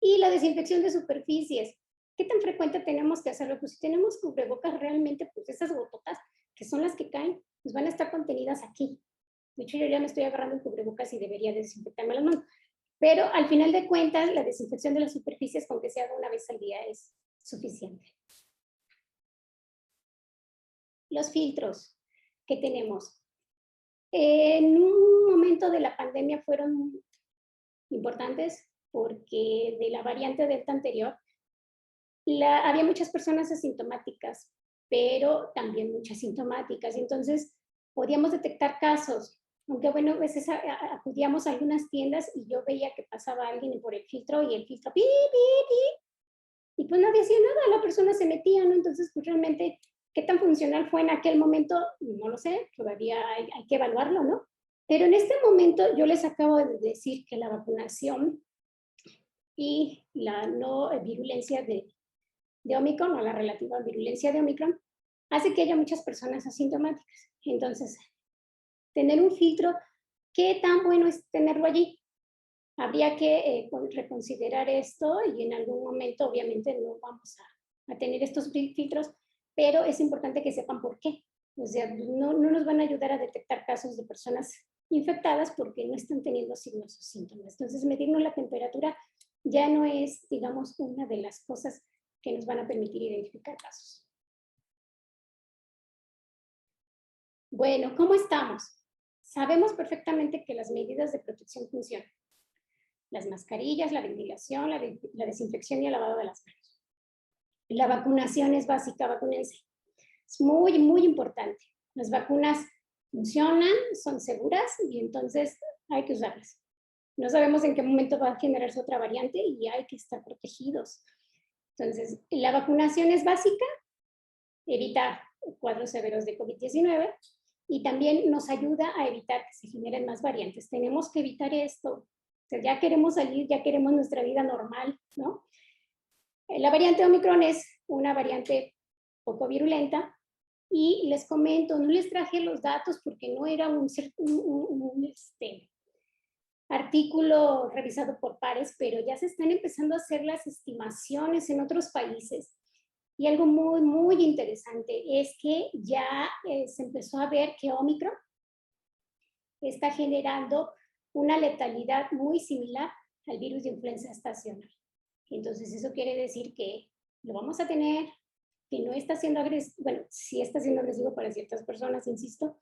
Y la desinfección de superficies. ¿Qué tan frecuente tenemos que hacerlo? Pues si tenemos cubrebocas realmente, pues esas gototas que son las que caen, pues van a estar contenidas aquí. De hecho, yo ya me estoy agarrando el cubrebocas y debería desinfectarme las manos. Pero al final de cuentas, la desinfección de las superficies, con que se haga una vez al día, es suficiente. Los filtros que tenemos. En un momento de la pandemia fueron importantes porque de la variante Delta anterior, había muchas personas asintomáticas, pero también muchas sintomáticas. Y entonces podíamos detectar casos Aunque bueno, a veces acudíamos a algunas tiendas y yo veía que pasaba alguien por el filtro y el filtro, pi, pi, pi, y pues nadie hacía nada, la persona se metía, ¿no? Entonces, pues realmente, ¿qué tan funcional fue en aquel momento? No lo sé, todavía hay que evaluarlo, ¿no? Pero en este momento yo les acabo de decir que la vacunación y la no virulencia de Omicron o la relativa virulencia de Omicron hace que haya muchas personas asintomáticas. Entonces, tener un filtro, ¿qué tan bueno es tenerlo allí? Habría que reconsiderar esto y en algún momento obviamente no vamos a tener estos filtros, pero es importante que sepan por qué. O sea, no nos van a ayudar a detectar casos de personas infectadas porque no están teniendo signos o síntomas. Entonces, medirnos la temperatura ya no es, digamos, una de las cosas que nos van a permitir identificar casos. Bueno, ¿cómo estamos? Sabemos perfectamente que las medidas de protección funcionan. Las mascarillas, la ventilación, la desinfección y el lavado de las manos. La vacunación es básica, vacúnense. Es muy, muy importante. Las vacunas funcionan, son seguras y entonces hay que usarlas. No sabemos en qué momento va a generarse otra variante y hay que estar protegidos. Entonces, la vacunación es básica, evita cuadros severos de COVID-19 y también nos ayuda a evitar que se generen más variantes. Tenemos que evitar esto. O sea, ya queremos salir, ya queremos nuestra vida normal, ¿no? La variante Omicron es una variante poco virulenta y les comento, no les traje los datos porque no era un artículo revisado por pares, pero ya se están empezando a hacer las estimaciones en otros países. Y algo muy, muy interesante es que ya se empezó a ver que Omicron está generando una letalidad muy similar al virus de influenza estacional. Entonces, eso quiere decir que lo vamos a tener, que no está siendo agresivo, bueno, sí está siendo agresivo para ciertas personas, insisto,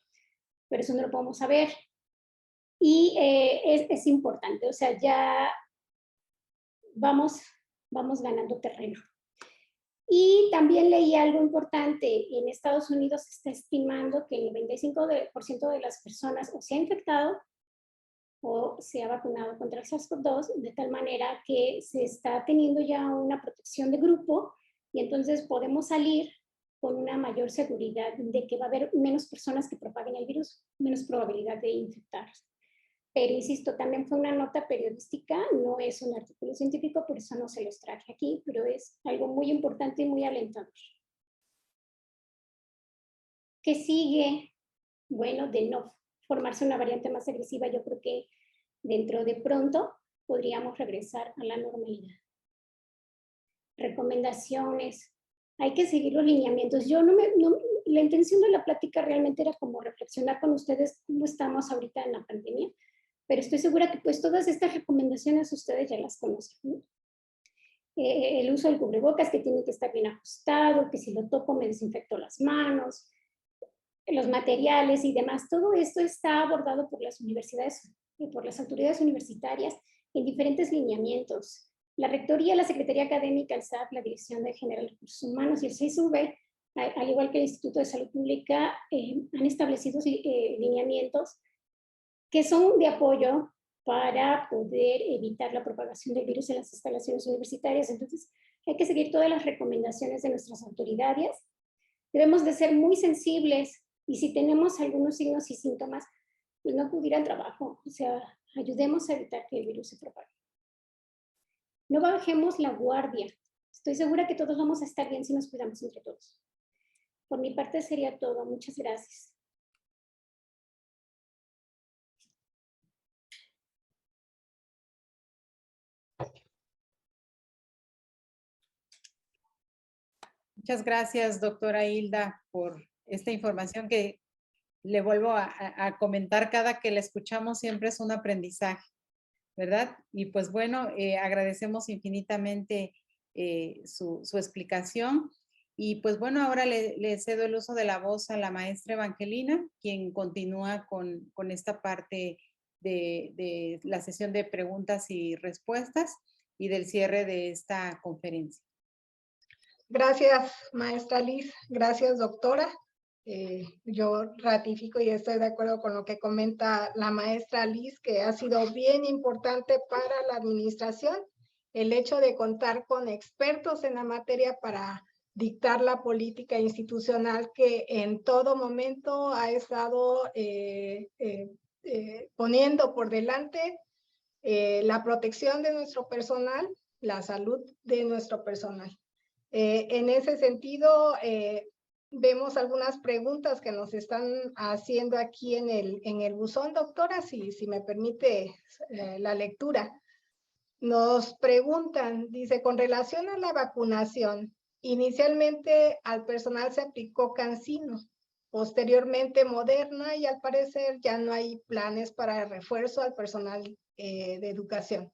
pero eso no lo podemos saber. Y es importante, o sea, ya vamos ganando terreno. Y también leí algo importante, en Estados Unidos se está estimando que el 95% de las personas o se ha infectado o se ha vacunado contra el SARS-CoV-2, de tal manera que se está teniendo ya una protección de grupo y entonces podemos salir con una mayor seguridad de que va a haber menos personas que propaguen el virus, menos probabilidad de infectarse. Pero insisto, también fue una nota periodística, no es un artículo científico, por eso no se los traje aquí, pero es algo muy importante y muy alentador. ¿Qué sigue? Bueno, de no formarse una variante más agresiva, yo creo que dentro de pronto podríamos regresar a la normalidad. Recomendaciones. Hay que seguir los lineamientos. La intención de la plática realmente era como reflexionar con ustedes cómo estamos ahorita en la pandemia, pero estoy segura que pues todas estas recomendaciones ustedes ya las conocen, ¿no? El uso del cubrebocas que tiene que estar bien ajustado, que si lo toco me desinfecto las manos, los materiales y demás. Todo esto está abordado por las universidades y por las autoridades universitarias en diferentes lineamientos. La Rectoría, la Secretaría Académica, el SAP, la Dirección General de Recursos Humanos y el CISV, al igual que el Instituto de Salud Pública, han establecido lineamientos que son de apoyo para poder evitar la propagación del virus en las instalaciones universitarias. Entonces, hay que seguir todas las recomendaciones de nuestras autoridades. Debemos de ser muy sensibles y si tenemos algunos signos y síntomas, pues no acudir al trabajo. O sea, ayudemos a evitar que el virus se propague. No bajemos la guardia. Estoy segura que todos vamos a estar bien si nos cuidamos entre todos. Por mi parte sería todo. Muchas gracias. Muchas gracias, doctora Hilda, por esta información que le vuelvo a comentar cada que la escuchamos, siempre es un aprendizaje, ¿verdad? Y pues bueno, agradecemos infinitamente su explicación. Y pues bueno, ahora le cedo el uso de la voz a la maestra Evangelina, quien continúa con esta parte de la sesión de preguntas y respuestas y del cierre de esta conferencia. Gracias, maestra Liz. Gracias, doctora. Yo ratifico y estoy de acuerdo con lo que comenta la maestra Liz, que ha sido bien importante para la administración el hecho de contar con expertos en la materia para dictar la política institucional que en todo momento ha estado poniendo por delante la protección de nuestro personal, la salud de nuestro personal. En ese sentido, vemos algunas preguntas que nos están haciendo aquí en el buzón, doctora, si me permite la lectura. Nos preguntan, dice, con relación a la vacunación, inicialmente al personal se aplicó CanSino, posteriormente Moderna y al parecer ya no hay planes para el refuerzo al personal de educación.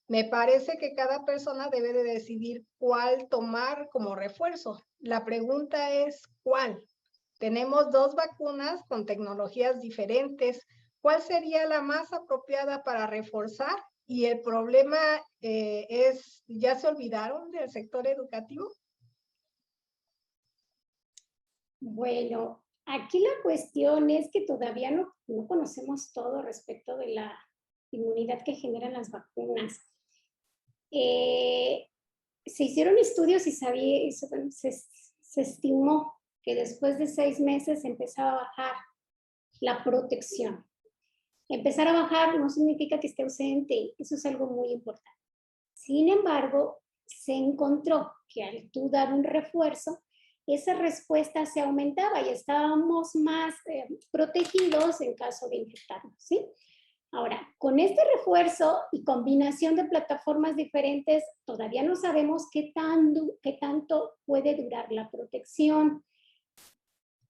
Me parece que cada persona debe de decidir cuál tomar como refuerzo. La pregunta es, ¿cuál? Tenemos 2 vacunas con tecnologías diferentes. ¿Cuál sería la más apropiada para reforzar? Y el problema es, ¿ya se olvidaron del sector educativo? Bueno, aquí la cuestión es que todavía no conocemos todo respecto de la inmunidad que generan las vacunas. Se hicieron estudios y se estimó que después de 6 meses empezaba a bajar la protección. Empezar a bajar no significa que esté ausente, eso es algo muy importante. Sin embargo, se encontró que al tú dar un refuerzo, esa respuesta se aumentaba y estábamos más protegidos en caso de infectarnos, ¿sí? Ahora, con este refuerzo y combinación de plataformas diferentes, todavía no sabemos qué tanto puede durar la protección.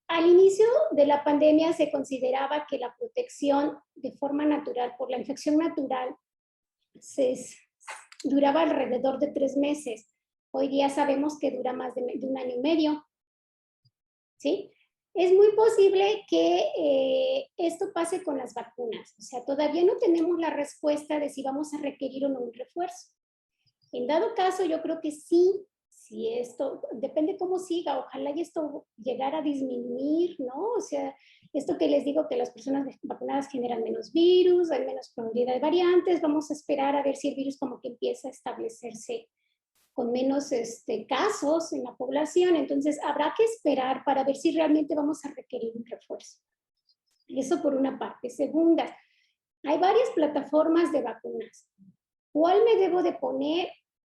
Al inicio de la pandemia se consideraba que la protección de forma natural, por la infección natural, duraba alrededor de 3 meses. Hoy día sabemos que dura más de 1 año y medio. ¿Sí? Es muy posible que esto pase con las vacunas. O sea, todavía no tenemos la respuesta de si vamos a requerir o no un refuerzo. En dado caso, yo creo que sí, si esto, depende cómo siga, ojalá y esto llegara a disminuir, ¿no? O sea, esto que les digo que las personas vacunadas generan menos virus, hay menos probabilidad de variantes, vamos a esperar a ver si el virus como que empieza a establecerse con menos casos en la población, entonces habrá que esperar para ver si realmente vamos a requerir un refuerzo. Eso por una parte. Segunda, hay varias plataformas de vacunas. ¿Cuál me debo de poner?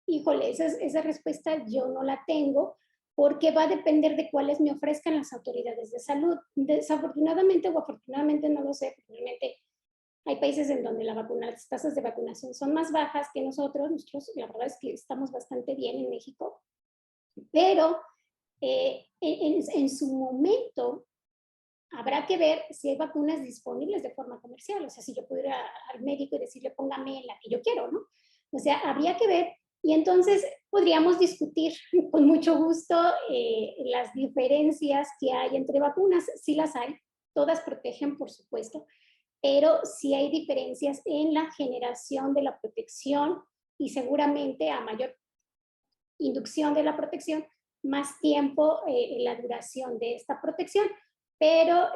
Híjole, esa respuesta yo no la tengo porque va a depender de cuáles me ofrezcan las autoridades de salud. Desafortunadamente o afortunadamente, no lo sé, realmente hay países en donde las tasas de vacunación son más bajas que nosotros. Nosotros, la verdad es que estamos bastante bien en México, pero en su momento habrá que ver si hay vacunas disponibles de forma comercial. O sea, si yo pudiera ir al médico y decirle, póngame la que yo quiero, ¿no? O sea, habría que ver y entonces podríamos discutir con mucho gusto las diferencias que hay entre vacunas. Sí las hay, todas protegen, por supuesto, pero sí hay diferencias en la generación de la protección y seguramente a mayor inducción de la protección, más tiempo en la duración de esta protección. Pero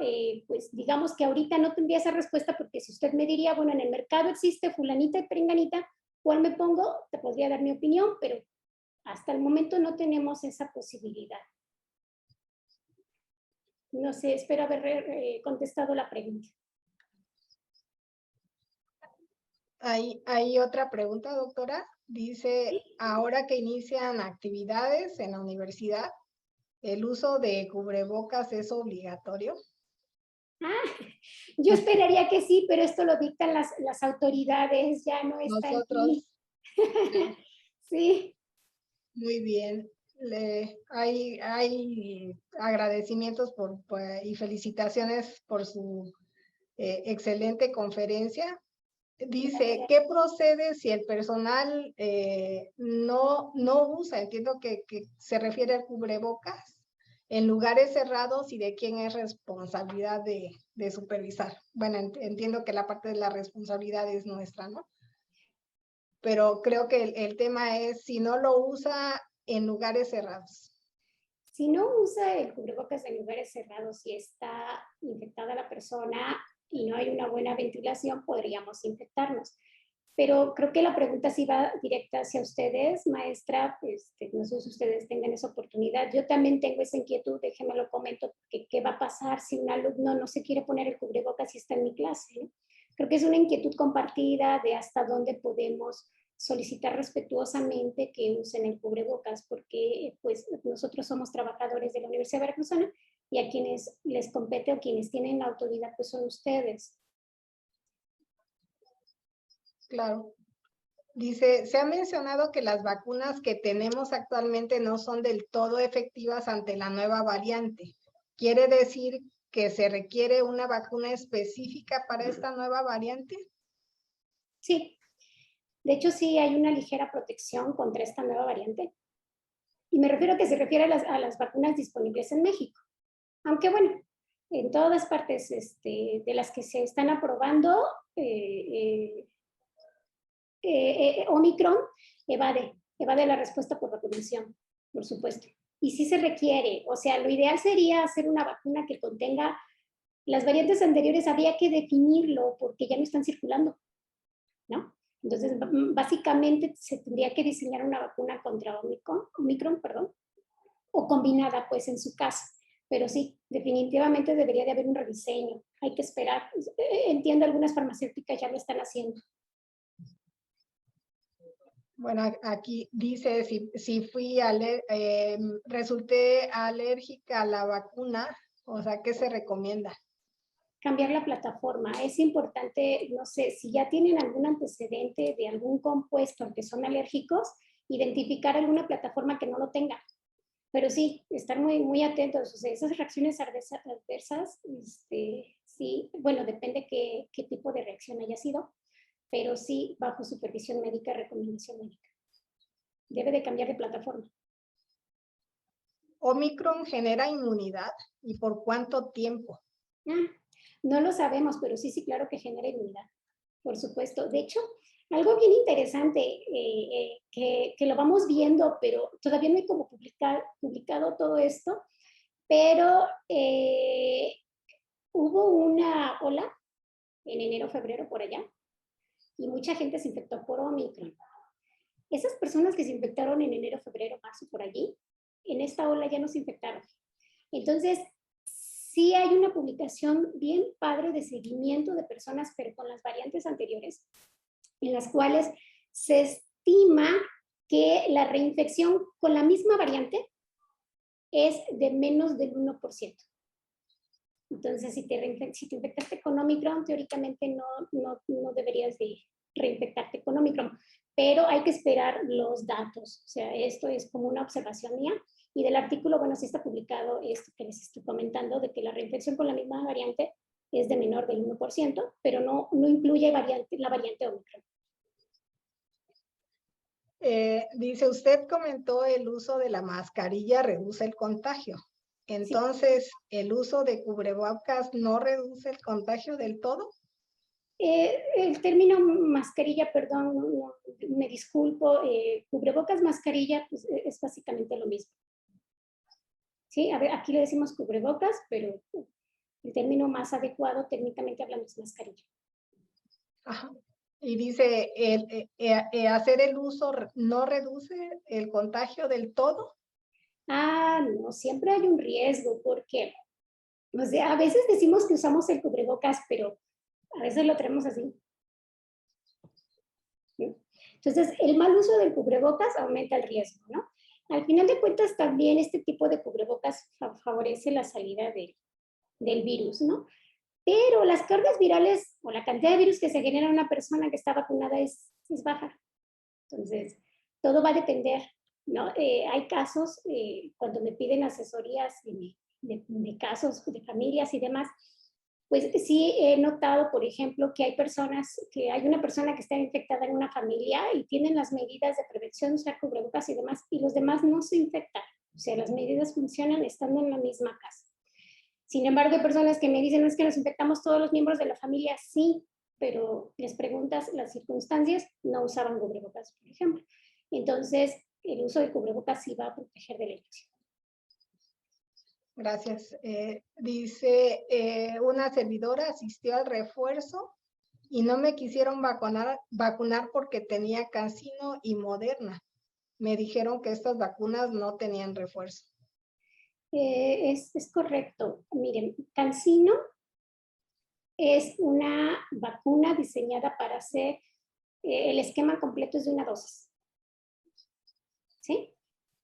pues digamos que ahorita no tendría esa respuesta porque si usted me diría, bueno, en el mercado existe fulanita y perenganita, ¿cuál me pongo? Te podría dar mi opinión, pero hasta el momento no tenemos esa posibilidad. No sé, espero haber contestado la pregunta. Hay otra pregunta, doctora. Dice, ahora que inician actividades en la universidad, ¿el uso de cubrebocas es obligatorio? Yo esperaría que sí, pero esto lo dictan las autoridades, ya no está Nosotros. aquí. Sí. Muy bien. Hay agradecimientos y felicitaciones por su excelente conferencia. Dice, ¿qué procede si el personal no usa? Entiendo que se refiere al cubrebocas en lugares cerrados y de quién es responsabilidad de supervisar. Bueno, entiendo que la parte de la responsabilidad es nuestra, ¿no? Pero creo que el tema es si no lo usa en lugares cerrados. Si no usa el cubrebocas en lugares cerrados y está infectada la persona y no hay una buena ventilación, podríamos infectarnos. Pero creo que la pregunta sí va directa hacia ustedes, maestra. No sé si ustedes tengan esa oportunidad. Yo también tengo esa inquietud, déjenme lo comento, porque qué va a pasar si un alumno no se quiere poner el cubrebocas y está en mi clase, ¿no? Creo que es una inquietud compartida de hasta dónde podemos solicitar respetuosamente que usen el cubrebocas, porque pues nosotros somos trabajadores de la Universidad Veracruzana y a quienes les compete o quienes tienen la autoridad pues son ustedes. Claro. Dice, se ha mencionado que las vacunas que tenemos actualmente no son del todo efectivas ante la nueva variante. ¿Quiere decir que se requiere una vacuna específica para esta nueva variante? Sí, de hecho sí hay una ligera protección contra esta nueva variante. Y me refiero a que se refiere a las vacunas disponibles en México. Aunque bueno, en todas partes de las que se están aprobando, Omicron evade la respuesta por vacunación, por supuesto. Y sí se requiere, o sea, lo ideal sería hacer una vacuna que contenga las variantes anteriores, habría que definirlo porque ya no están circulando, ¿no? Entonces, básicamente se tendría que diseñar una vacuna contra Omicron, o combinada, pues, en su caso. Pero sí, definitivamente debería de haber un rediseño. Hay que esperar. Entiendo, algunas farmacéuticas ya lo están haciendo. Bueno, aquí dice, si resulté alérgica a la vacuna, o sea, ¿qué se recomienda? Cambiar la plataforma. Es importante, no sé, si ya tienen algún antecedente de algún compuesto al que son alérgicos, identificar alguna plataforma que no lo tenga. Pero sí, estar muy, muy atentos. O sea, esas reacciones adversas, sí, bueno, depende qué tipo de reacción haya sido, pero sí bajo supervisión médica, recomendación médica. Debe de cambiar de plataforma. ¿Omicron genera inmunidad? ¿Y por cuánto tiempo? No lo sabemos, pero sí, claro que genera inmunidad, por supuesto. De hecho, algo bien interesante que lo vamos viendo, pero todavía no hay como publicado todo esto, pero hubo una ola en enero, febrero, por allá, y mucha gente se infectó por Omicron. Esas personas que se infectaron en enero, febrero, marzo, por allí, en esta ola ya no se infectaron. Entonces, sí hay una publicación bien padre de seguimiento de personas, pero con las variantes anteriores, en las cuales se estima que la reinfección con la misma variante es de menos del 1%. Entonces, si te infectaste con Omicron, teóricamente no deberías de reinfectarte con Omicron, pero hay que esperar los datos. O sea, esto es como una observación mía. Y del artículo, bueno, sí está publicado esto que les estoy comentando, de que la reinfección con la misma variante es de menor del 1%, pero no incluye la variante Omicron. Dice, usted comentó el uso de la mascarilla reduce el contagio. Entonces, sí. ¿El uso de cubrebocas no reduce el contagio del todo? El término mascarilla, perdón, me disculpo, cubrebocas, mascarilla, pues es básicamente lo mismo. Sí, a ver, aquí le decimos cubrebocas, pero el término más adecuado técnicamente hablando es mascarilla. Ajá. Y dice, ¿hacer el uso no reduce el contagio del todo? No, siempre hay un riesgo porque, o sea, a veces decimos que usamos el cubrebocas, pero a veces lo tenemos así. ¿Sí? Entonces, el mal uso del cubrebocas aumenta el riesgo, ¿no? Al final de cuentas, también este tipo de cubrebocas favorece la salida del virus, ¿no? Pero las cargas virales o la cantidad de virus que se genera en una persona que está vacunada es baja. Entonces, todo va a depender, ¿no? Hay casos, cuando me piden asesorías de casos de familias y demás, pues sí he notado, por ejemplo, que hay una persona que está infectada en una familia y tienen las medidas de prevención, usar cubrebocas y demás, y los demás no se infectan. O sea, las medidas funcionan estando en la misma casa. Sin embargo, hay personas que me dicen, no es que nos infectamos todos los miembros de la familia, sí, pero les preguntas las circunstancias, no usaban cubrebocas, por ejemplo. Entonces, el uso de cubrebocas sí va a proteger de la infección. Gracias. Dice, una servidora asistió al refuerzo y no me quisieron vacunar porque tenía CanSino y Moderna. Me dijeron que estas vacunas no tenían refuerzo. Es correcto. Miren, CanSino es una vacuna diseñada para hacer, el esquema completo es de una dosis. ¿Sí?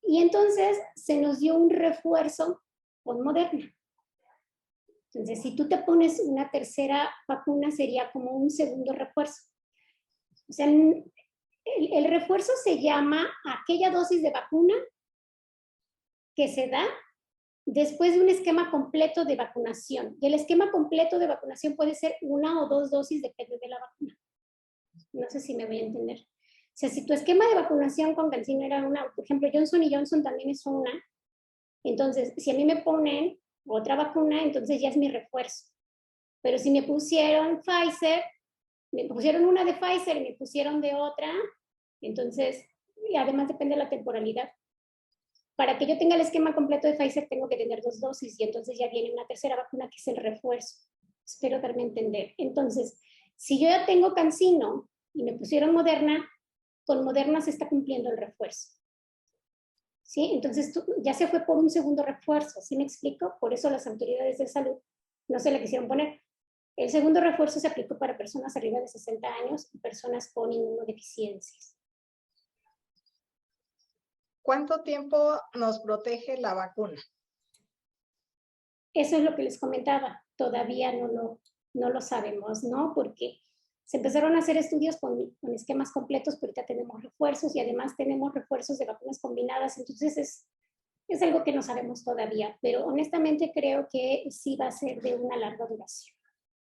Y entonces se nos dio un refuerzo con Moderna. Entonces, si tú te pones una tercera vacuna, sería como un segundo refuerzo. O sea, el refuerzo se llama aquella dosis de vacuna que se da después de un esquema completo de vacunación. Y el esquema completo de vacunación puede ser 1 o 2 dosis, depende de la vacuna. No sé si me voy a entender. O sea, si tu esquema de vacunación con CanSino era una, por ejemplo, Johnson & Johnson también es una, entonces, si a mí me ponen otra vacuna, entonces ya es mi refuerzo. Pero si me pusieron Pfizer, me pusieron una de Pfizer y me pusieron de otra, entonces, y además depende de la temporalidad. Para que yo tenga el esquema completo de Pfizer, tengo que tener 2 dosis y entonces ya viene una tercera vacuna que es el refuerzo. Espero darme a entender. Entonces, si yo ya tengo CanSino y me pusieron Moderna, con Moderna se está cumpliendo el refuerzo. ¿Sí? Entonces ya se fue por un segundo refuerzo, ¿sí me explico? Por eso las autoridades de salud no se la quisieron poner. El segundo refuerzo se aplicó para personas arriba de 60 años y personas con inmunodeficiencias. ¿Cuánto tiempo nos protege la vacuna? Eso es lo que les comentaba. Todavía no lo sabemos, ¿no? Porque se empezaron a hacer estudios con esquemas completos, pero ahorita tenemos refuerzos y además tenemos refuerzos de vacunas combinadas. Entonces es algo que no sabemos todavía, pero honestamente creo que sí va a ser de una larga duración.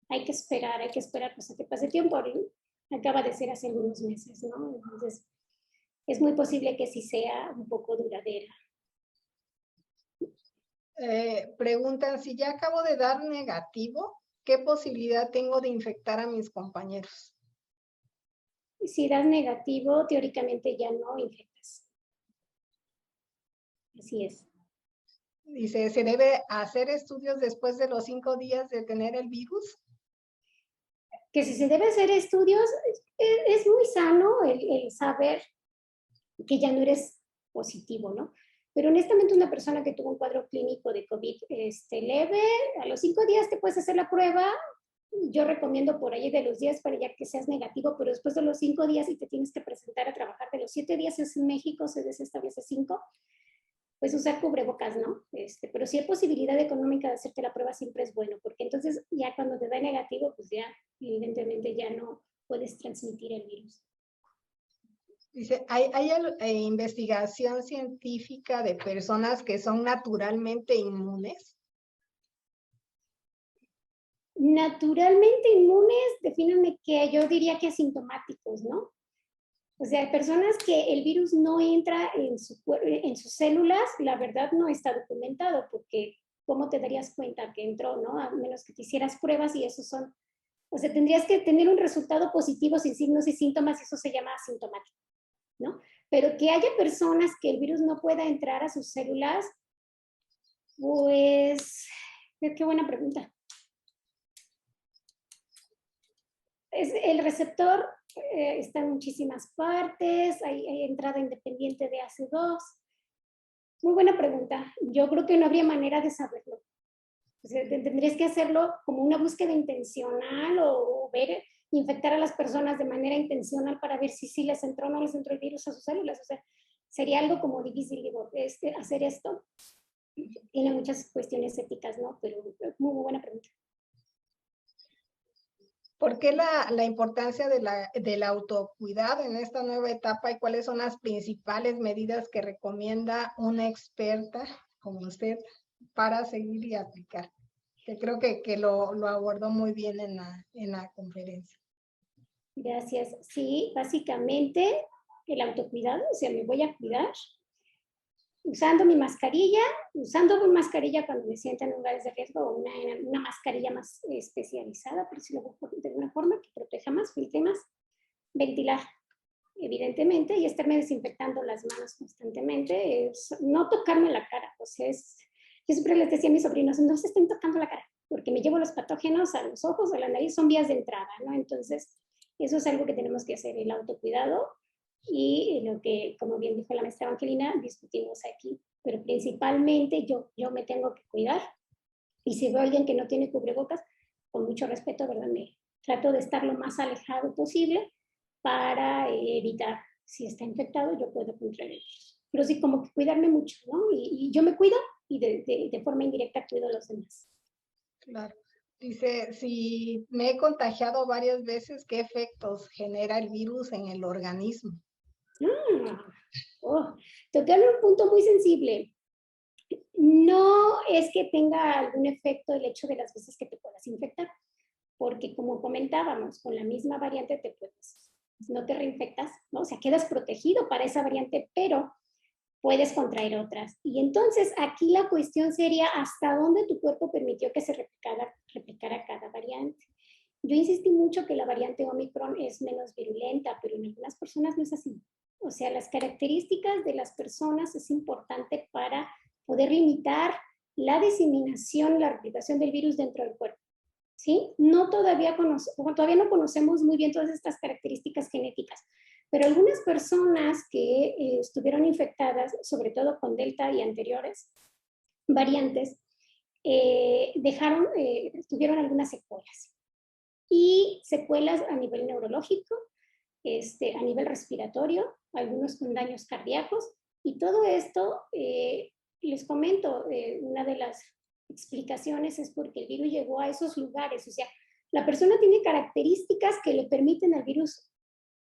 Hay que esperar pues a que pase tiempo. Acaba de ser hace algunos meses, ¿no? Entonces es muy posible que sí sea un poco duradera. Preguntan, si ya acabo de dar negativo, ¿qué posibilidad tengo de infectar a mis compañeros? Si das negativo, teóricamente ya no infectas. Así es. Dice, ¿se debe hacer estudios después de los 5 días de tener el virus? Que si se debe hacer estudios, es muy sano el saber que ya no eres positivo, ¿no? Pero honestamente una persona que tuvo un cuadro clínico de COVID leve, a los 5 días te puedes hacer la prueba. Yo recomiendo por ahí de los 10 para ya que seas negativo, pero después de los 5 días y te tienes que presentar a trabajar, de los 7 días es en México, se desestablece 5, pues usar cubrebocas, ¿no? Pero si hay posibilidad económica de hacerte la prueba siempre es bueno, porque entonces ya cuando te da negativo, pues ya evidentemente ya no puedes transmitir el virus. Dice, ¿hay investigación científica de personas que son naturalmente inmunes? Naturalmente inmunes, defíname que yo diría que asintomáticos, ¿no? O sea, hay personas que el virus no entra en sus células, la verdad no está documentado, porque ¿cómo te darías cuenta que entró, no? A menos que te hicieras pruebas y esos son, o sea, tendrías que tener un resultado positivo sin signos y síntomas y eso se llama asintomático, ¿no? Pero que haya personas que el virus no pueda entrar a sus células, pues, qué buena pregunta. El receptor está en muchísimas partes, hay entrada independiente de AC2. Muy buena pregunta. Yo creo que no habría manera de saberlo. O sea, tendrías que hacerlo como una búsqueda intencional o ver, infectar a las personas de manera intencional para ver si sí les entró o no les entró el virus a sus células. O sea, sería algo como difícil, digo, hacer esto. Tiene muchas cuestiones éticas, ¿no? Pero muy buena pregunta. ¿Por qué la importancia del autocuidado en esta nueva etapa y cuáles son las principales medidas que recomienda una experta como usted para seguir y aplicar? Que creo que lo abordó muy bien en la conferencia. Gracias. Sí, básicamente el autocuidado, o sea, me voy a cuidar usando mi mascarilla, cuando me sienta en lugares de riesgo o una mascarilla más especializada, por decirlo de alguna forma, que proteja más, filtre más, ventilar, evidentemente, y estarme desinfectando las manos constantemente, no tocarme la cara, pues Yo siempre les decía a mis sobrinos, no se estén tocando la cara, porque me llevo los patógenos a los ojos o a la nariz, son vías de entrada, ¿no? Entonces, eso es algo que tenemos que hacer, el autocuidado y lo que, como bien dijo la maestra Evangelina, discutimos aquí. Pero principalmente yo me tengo que cuidar, y si veo a alguien que no tiene cubrebocas, con mucho respeto, ¿verdad? Me trato de estar lo más alejado posible para evitar, si está infectado, yo puedo contraer el virus. Pero sí, como que cuidarme mucho, ¿no? Y yo me cuido y de forma indirecta cuido a los demás. Claro. Dice, si me he contagiado varias veces, ¿qué efectos genera el virus en el organismo? Tocaron un punto muy sensible. No es que tenga algún efecto el hecho de las veces que te puedas infectar, porque como comentábamos, con la misma variante te puedes, no te reinfectas, ¿no? O sea, quedas protegido para esa variante, pero puedes contraer otras. Y entonces aquí la cuestión sería hasta dónde tu cuerpo permitió que se replicara cada variante. Yo insistí mucho que la variante Omicron es menos virulenta, pero en algunas personas no es así. O sea, las características de las personas es importante para poder limitar la diseminación, la replicación del virus dentro del cuerpo. ¿Sí? Todavía no conocemos muy bien todas estas características genéticas, pero algunas personas que estuvieron infectadas, sobre todo con Delta y anteriores variantes, tuvieron algunas secuelas. Y secuelas a nivel neurológico, a nivel respiratorio, algunos con daños cardíacos, y todo esto, les comento, una de las explicaciones es porque el virus llegó a esos lugares, o sea, la persona tiene características que le permiten al virus,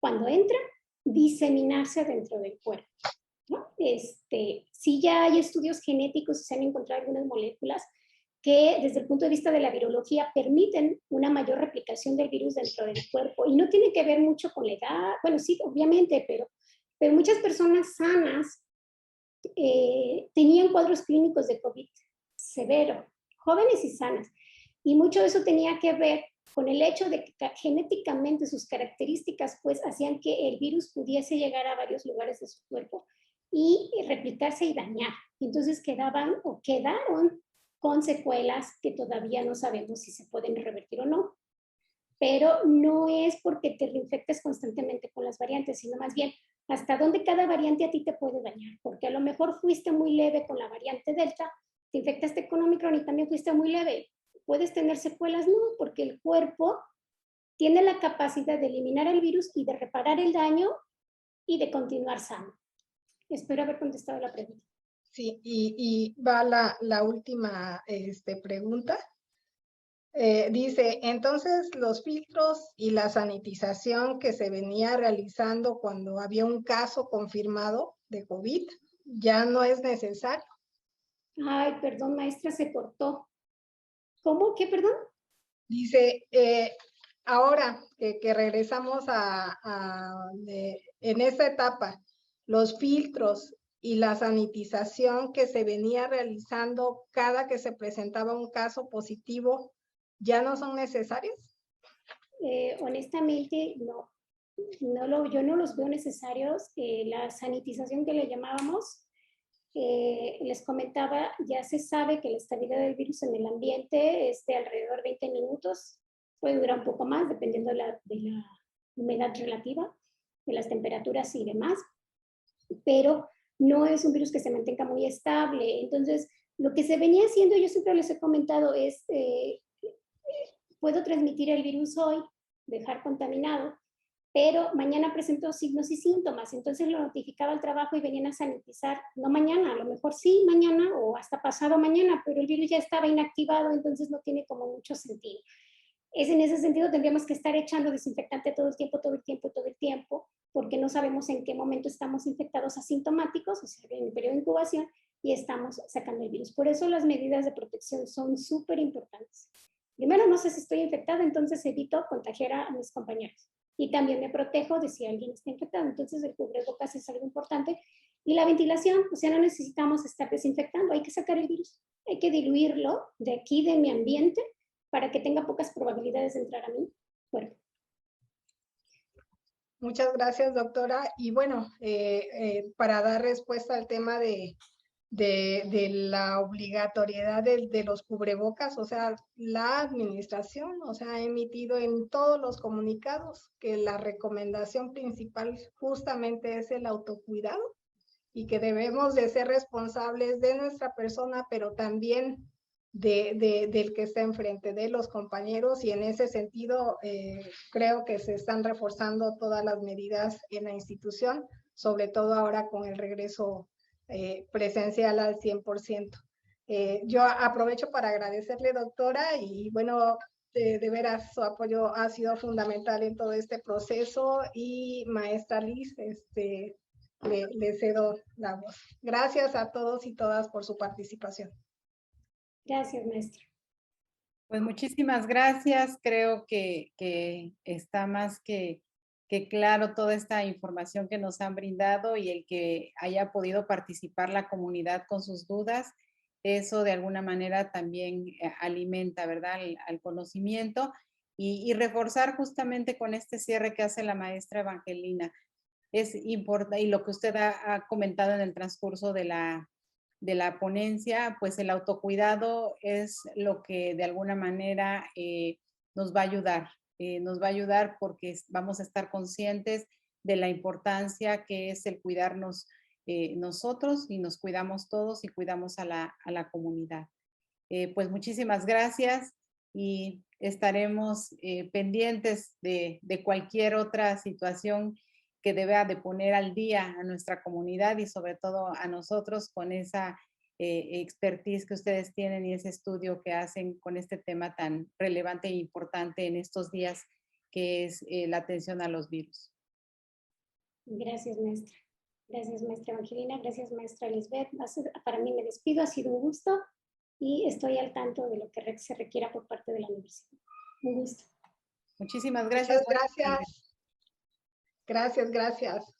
cuando entra, diseminarse dentro del cuerpo, ¿no? Sí, ya hay estudios genéticos y se han encontrado algunas moléculas que desde el punto de vista de la virología permiten una mayor replicación del virus dentro del cuerpo, y no tiene que ver mucho con la edad, bueno, sí, obviamente, pero muchas personas sanas tenían cuadros clínicos de COVID severo, jóvenes y sanas, y mucho de eso tenía que ver con el hecho de que genéticamente sus características pues hacían que el virus pudiese llegar a varios lugares de su cuerpo y replicarse y dañar. Entonces quedaron con secuelas que todavía no sabemos si se pueden revertir o no. Pero no es porque te reinfectes constantemente con las variantes, sino más bien hasta dónde cada variante a ti te puede dañar, porque a lo mejor fuiste muy leve con la variante Delta, te infectaste con Omicron y también fuiste muy leve. ¿Puedes tener secuelas? No, porque el cuerpo tiene la capacidad de eliminar el virus y de reparar el daño y de continuar sano. Espero haber contestado la pregunta. Sí, y va la última pregunta. Dice, entonces los filtros y la sanitización que se venía realizando cuando había un caso confirmado de COVID ya no es necesario. Ay, perdón, maestra, se cortó. ¿Cómo? ¿Qué, perdón? Dice, ahora que regresamos en esta etapa, los filtros y la sanitización que se venía realizando cada que se presentaba un caso positivo, ¿ya no son necesarios? Honestamente, no. Yo no los veo necesarios. La sanitización que le llamábamos, les comentaba, ya se sabe que la estabilidad del virus en el ambiente es de alrededor de 20 minutos. Puede durar un poco más, dependiendo de la humedad relativa, de las temperaturas y demás. Pero no es un virus que se mantenga muy estable. Entonces, lo que se venía haciendo, yo siempre les he comentado, es puedo transmitir el virus hoy, dejar contaminado, pero mañana presentó signos y síntomas, entonces lo notificaba al trabajo y venían a sanitizar, no mañana, a lo mejor sí mañana o hasta pasado mañana, pero el virus ya estaba inactivado, entonces no tiene como mucho sentido. En ese sentido tendríamos que estar echando desinfectante todo el tiempo, porque no sabemos en qué momento estamos infectados asintomáticos, o sea, en el periodo de incubación, y estamos sacando el virus. Por eso las medidas de protección son súper importantes. Primero, no sé si estoy infectada, entonces evito contagiar a mis compañeros. Y también me protejo de si alguien está infectado. Entonces, el cubrebocas es algo importante. Y la ventilación, o sea, no necesitamos estar desinfectando, hay que sacar el virus. Hay que diluirlo de aquí, de mi ambiente, para que tenga pocas probabilidades de entrar a mi cuerpo. Muchas gracias, doctora. Y bueno, para dar respuesta al tema de de la obligatoriedad de los cubrebocas, o sea, la administración, o sea, ha emitido en todos los comunicados que la recomendación principal justamente es el autocuidado y que debemos de ser responsables de nuestra persona, pero también del que está enfrente, de los compañeros, y en ese sentido creo que se están reforzando todas las medidas en la institución, sobre todo ahora con el regreso presencial al 100%. Yo aprovecho para agradecerle, doctora, y bueno, de veras su apoyo ha sido fundamental en todo este proceso, y maestra Liz, le cedo la voz. Gracias a todos y todas por su participación. Gracias, maestra. Pues muchísimas gracias. Creo que está más que claro toda esta información que nos han brindado, y el que haya podido participar la comunidad con sus dudas, eso de alguna manera también alimenta, ¿verdad?, al conocimiento, y reforzar justamente con este cierre que hace la maestra Evangelina. Es importante, y lo que usted ha comentado en el transcurso de la ponencia, pues el autocuidado es lo que de alguna manera nos va a ayudar porque vamos a estar conscientes de la importancia que es el cuidarnos nosotros, y nos cuidamos todos y cuidamos a la comunidad. Pues muchísimas gracias, y estaremos pendientes de cualquier otra situación que deba de poner al día a nuestra comunidad, y sobre todo a nosotros, con esa expertise que ustedes tienen y ese estudio que hacen con este tema tan relevante e importante en estos días, que es la atención a los virus. Gracias, maestra. Gracias, maestra Evangelina. Gracias, maestra Lisbeth. Para mí me despido, ha sido un gusto, y estoy al tanto de lo que se requiera por parte de la universidad. Un gusto. Muchísimas gracias. Muchas gracias. Gracias, gracias.